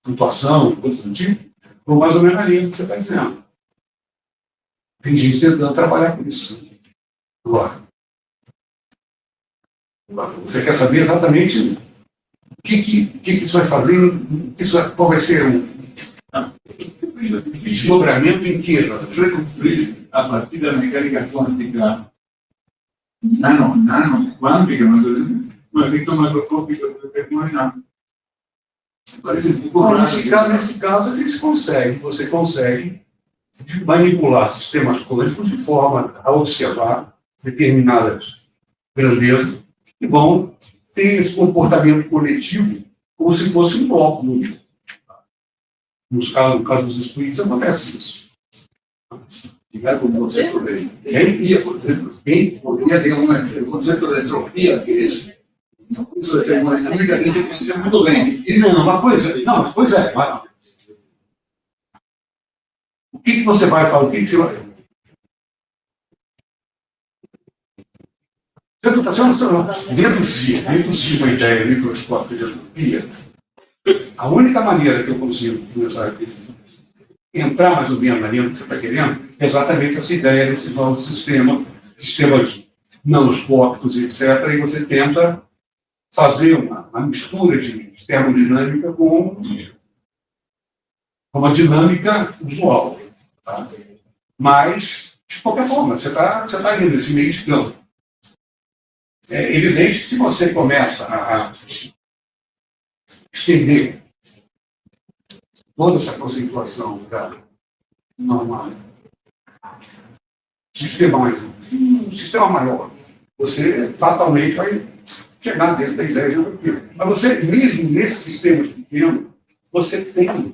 flutuação, coisas do tipo, ou mais ou menos na linha que você está dizendo. Tem gente tentando trabalhar com isso. Agora, você quer saber exatamente o que isso vai fazer, qual vai ser o desdobramento em que exatamente? Vai construir a partir da mecânica quântica nano-quântica, um efeito macroscópico determinado. Parece um pouco Nesse caso, você consegue manipular sistemas quânticos de forma a observar determinadas grandezas que vão ter esse comportamento coletivo como se fosse um bloco múltiplo. No caso dos espíritos, acontece isso. Ficar com o conceito de entropia, por exemplo. Poderia ter um conceito de entropia, que é esse. Isso é termodinâmica, a gente conhece muito bem. Pois é. Mas o que você vai falar? O que você vai fazer? Deduzir uma ideia microscópica de entropia, a única maneira que eu consigo começar a entrar mais ou menos na linha que você está querendo é exatamente essa ideia desse novo sistemas nanoscópicos, etc., e você tenta fazer uma mistura de termodinâmica com uma dinâmica usual. Tá? Mas, de qualquer forma, você está indo nesse meio de campo. É evidente que se você começa a estender toda essa conceituação para um sistema maior, você fatalmente vai chegar dentro da ideia de entropia. Mas você, mesmo nesses sistemas pequenos, você tem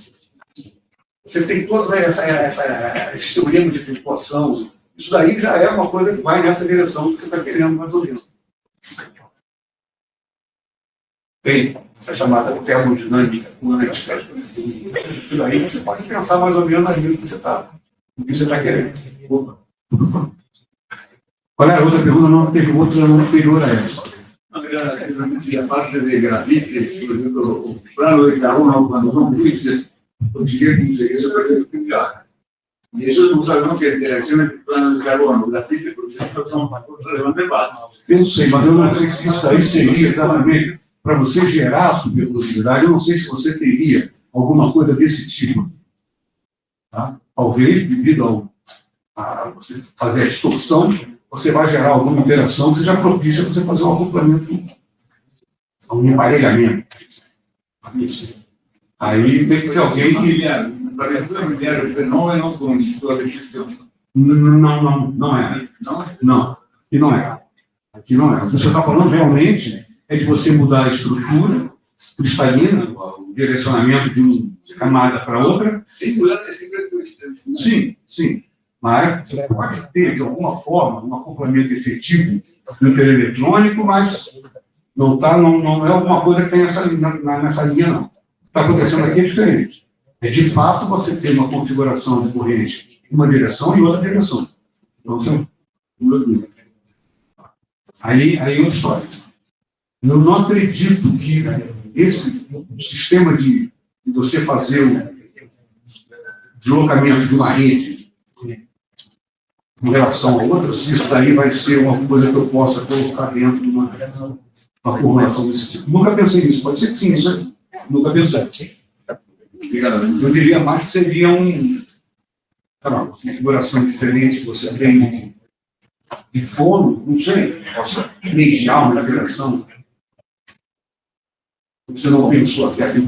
todos esses teoremas de flutuação. Isso daí já é uma coisa que vai nessa direção que você está querendo, mais ou menos. Tem essa chamada termodinâmica quântica. Isso daí você pode pensar mais ou menos na linha que você está querendo. Qual é a outra pergunta? Não teve outra anterior a essa. A parte de grafite, por exemplo, o plano de carbono, quando son difíciles, conseguir se puede explicar. Y eso no sabemos que interacciones entre plano de carbono, grafite, por ejemplo, son relevantes básicos. Eu não sei, mas eu não sei se isso aí seria exatamente para você gerar a superpositividade. Eu não sei se você teria alguma coisa desse tipo. Tá? Talvez, devido a você fazer a distorção, você vai gerar alguma interação que seja propícia para você fazer um acoplamento, um emparelhamento. Aí tem que ser alguém que... Familiar, o fenômeno com sua repetição. Não é. Aqui não é. O que você está falando realmente é de você mudar a estrutura cristalina, o direcionamento de uma camada para outra. Singular é sempre coincidência. Sim. Mas pode ter, de alguma forma, um acoplamento efetivo no intereletrônico, mas não é alguma coisa que tem nessa linha, não. O que está acontecendo aqui é diferente. É, de fato, você ter uma configuração de corrente em uma direção e outra direção. Então, você muda tudo. Aí outra história. Eu não acredito que esse sistema de você fazer o deslocamento de uma rede em relação a outra, se isso daí vai ser uma coisa que eu possa colocar dentro de uma formulação desse tipo. Nunca pensei nisso. Pode ser que sim, isso nunca pensei. Eu diria mais que seria uma configuração diferente que você tem de fono, não sei, possa mediar uma direção. Você não pensou até aqui.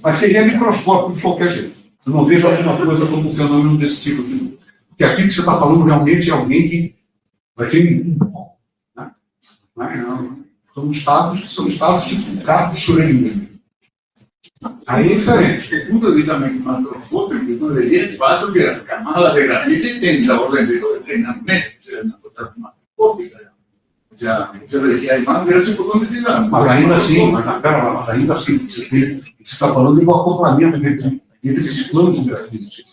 Mas seria microscópico de qualquer jeito. Eu não vejo alguma coisa como um fenômeno desse tipo aqui. Porque aqui que você está falando realmente é alguém que vai ser. Não. São estados tipo carro de Schrödinger. Aí é diferente. Desde o ponto de vista macroscópico, não seria de fato que a camada de grafite tem essa ordem de treinamento, uma coisa macroscópica. Você veria mais graças por quantidade. Mas ainda assim, você está falando de um acoplamento entre esses planos de grafite.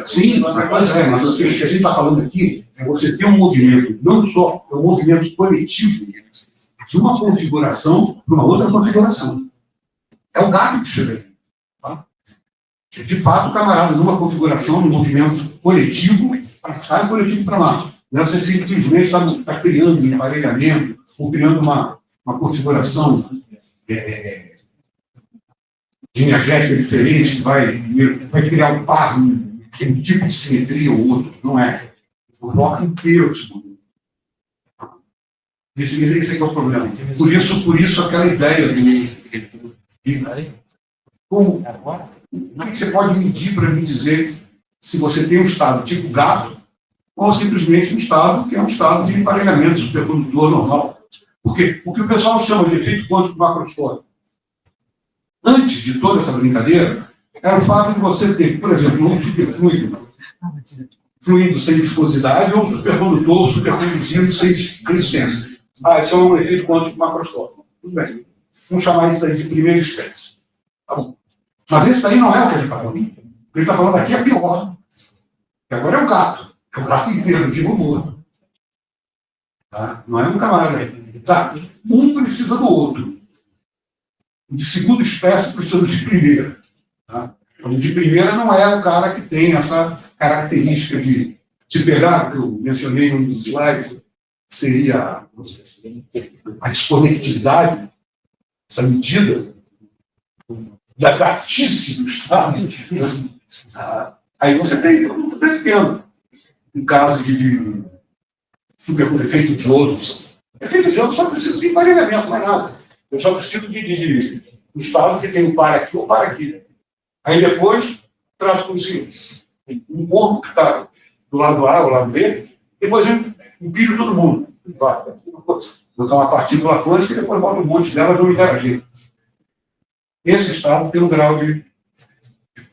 Sim, mas o que a gente está falando aqui é você ter um movimento, não só, é um movimento coletivo de uma configuração para uma outra configuração. É o gato que chega aí. Tá? De fato, o camarada, numa configuração, num movimento coletivo, para cá e coletivo para lá. Você simplesmente está criando um emparelhamento, ou criando uma configuração energética diferente, que vai criar um par, um tipo de simetria ou outro. Não é. O bloco inteiro. Esse é o problema. Por isso aquela ideia do... Como é que você pode medir para me dizer se você tem um estado tipo gato ou simplesmente um estado que é um estado de emparelhamento supercondutor normal? Porque o que o pessoal chama de efeito quântico macroscópico, antes de toda essa brincadeira, era o fato de você ter, por exemplo, um superfluido, fluido sem viscosidade, ou um supercondutor ou superconduzido sem resistência. Isso é um efeito quântico macroscópico. Tudo bem. Vamos chamar isso aí de primeira espécie. Tá bom. Mas esse daí não é o que a gente está falando. O que ele está falando aqui é pior. E agora é o gato. É o gato inteiro, de humor. Tá? Não é um camarada. Tá? Um precisa do outro. O de segunda espécie precisa de primeira. Tá? O de primeira não é o cara que tem essa característica de pegar, que eu mencionei em um dos slides, que seria a desconectividade, essa medida da gatice do Estado. Aí você tem um pequeno. Um caso de efeito Johnson. Efeito Johnson só precisa de emparelhamento, mais nada. Eu só preciso de o Estado que tem um par aqui ou par aqui. Aí depois, traduzir um corpo que está do lado A ou lado B, depois eu empilho todo mundo. Vai botar uma partícula quântica e depois bota um monte delas e vão interagir. Esse estado tem um grau de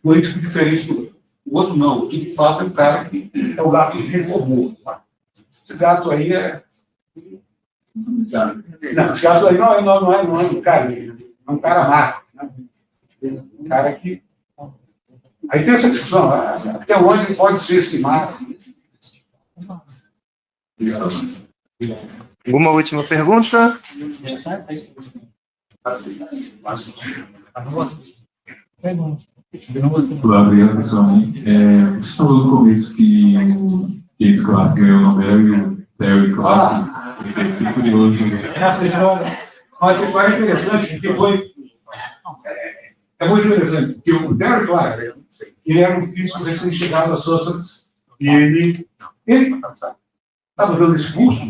quântico diferente do outro. O outro não. O outro, de fato, é um cara que é o gato que reformou. Esse gato aí é... Não, esse gato aí não é um cara. É um cara mágico. Né? Um cara que... Aí tem essa discussão. Até onde pode ser esse mágico? Alguma última pergunta? Gabriel, pessoalmente, você falou no começo que o James Clark ganhou o Nobel e o Terry Clark, ele é curioso. Mas isso é interessante, porque foi... É muito interessante, porque o Terry Clark, ele era um físico recém-chegado a Sussex, e ele estava dando esse curso,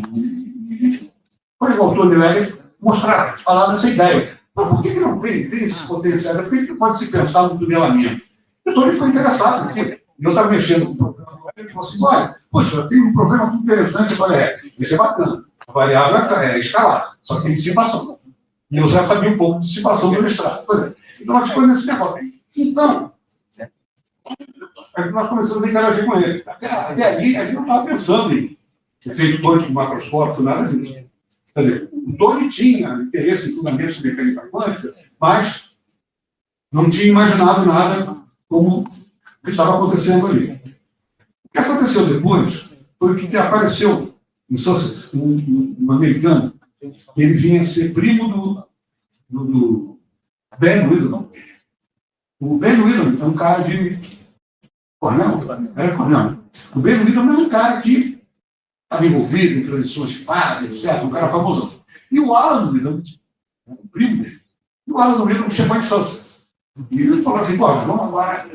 foi o autor de Legas mostrar, falar dessa ideia. Mas por que não tem esse potencial? Por que pode se pensar no tunelamento? Então ele ficou interessado, porque eu estava mexendo com o problema, ele falou assim, olha, poxa, tem um problema muito interessante. Eu falei, isso é bacana. A variável é escalar, só que tem dissipação. E eu já sabia um pouco de dissipação do mestrado. Pois é. Então nós ficamos nesse negócio. Então, nós começamos a interagir com ele. Até ali, a gente não estava pensando em efeito quântico macroscópico, nada disso. Quer dizer, o Tony tinha interesse em fundamentos de mecânica quântica, mas não tinha imaginado nada como o que estava acontecendo ali. O que aconteceu depois foi o que apareceu em Sussex, um americano, ele vinha a ser primo do Ben Whelan. O Ben Whelan é um cara de Cornell, era Cornell. O Ben Whelan é um cara que estava envolvido em transições de fase, etc., um cara famoso. E o Alan Whelan, o primo dele, e o Alan Whelan chegou em Sussex. E ele falou assim, vamos agora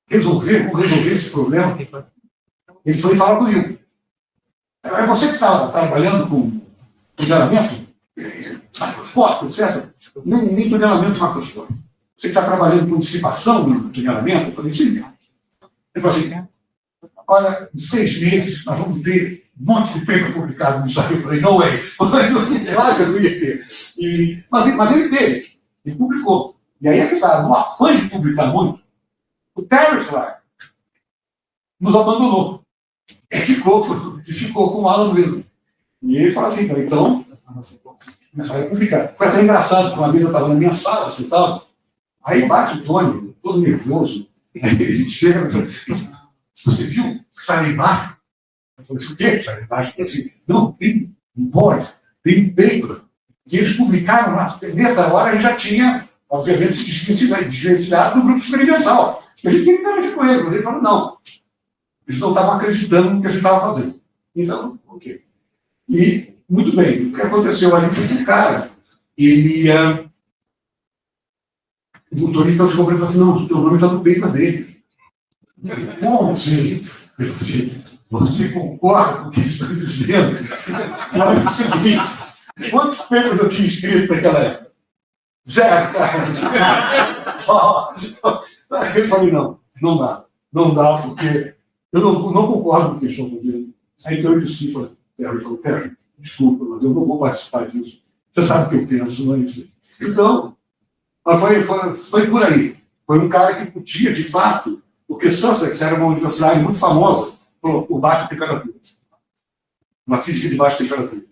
resolver esse problema. Ele foi falar comigo. É você que está trabalhando com tunelamento macroscópico, etc. Nem tunelamento macroscópico. Você que está trabalhando com dissipação do tunelamento? Eu falei, sim. Ele falou assim, olha, em 6 meses nós vamos ter um monte de paper publicado nisso aqui. Eu falei, no way. Claro que eu não ia ter. Mas ele teve. Ele publicou. E aí é que está, no afã de publicar muito, o Terry Clark nos abandonou. E ficou com o Alan Whelan. E ele fala assim, então, começaram a publicar. Foi até engraçado, porque uma vez eu estava na minha sala, assim, tal. Aí bate o Tony, todo nervoso. Aí ele chega, você viu o que está ali embaixo? Eu falei, o que está ali embaixo? Eu falei, não, tem um board, tem um paper, que eles publicaram lá. Nessa hora a gente já tinha obviamente, se desvencilhar do grupo experimental. A gente tem que interagir com ele, mas ele falou, não. Eles não estavam acreditando no que a gente estava fazendo. Então, ok. E, muito bem, o que aconteceu ali foi que o cara, ele... o motorista chegou para ele e falou assim, não, o teu nome está no peito dele. Eu falei, como assim? Ele falou assim, você concorda com o que ele está dizendo? Olha o seguinte, quantos papers eu tinha escrito naquela época? 0, cara. Aí eu falei, não dá, porque eu não concordo com o que eles estão fazendo. Aí então eu disse, Terry, desculpa, mas eu não vou participar disso. Você sabe o que eu penso, não é isso? Então, mas foi por aí. Foi um cara que podia, de fato, porque Sussex era uma universidade muito famosa por baixa temperatura. Uma física de baixa temperatura.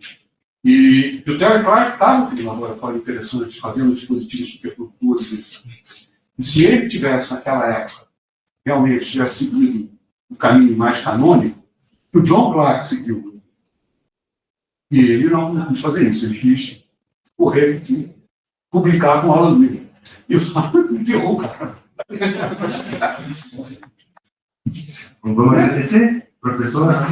E o Terry Clark estava em um laboratório interessante, fazendo dispositivos supercondutores, etc. E se ele tivesse, naquela época, realmente tivesse seguido o caminho mais canônico, que o John Clark seguiu. E ele não quis fazer isso, ele quis correr e publicar com aula livre. E o Alan enterrou o cara. Vamos agradecer, professora.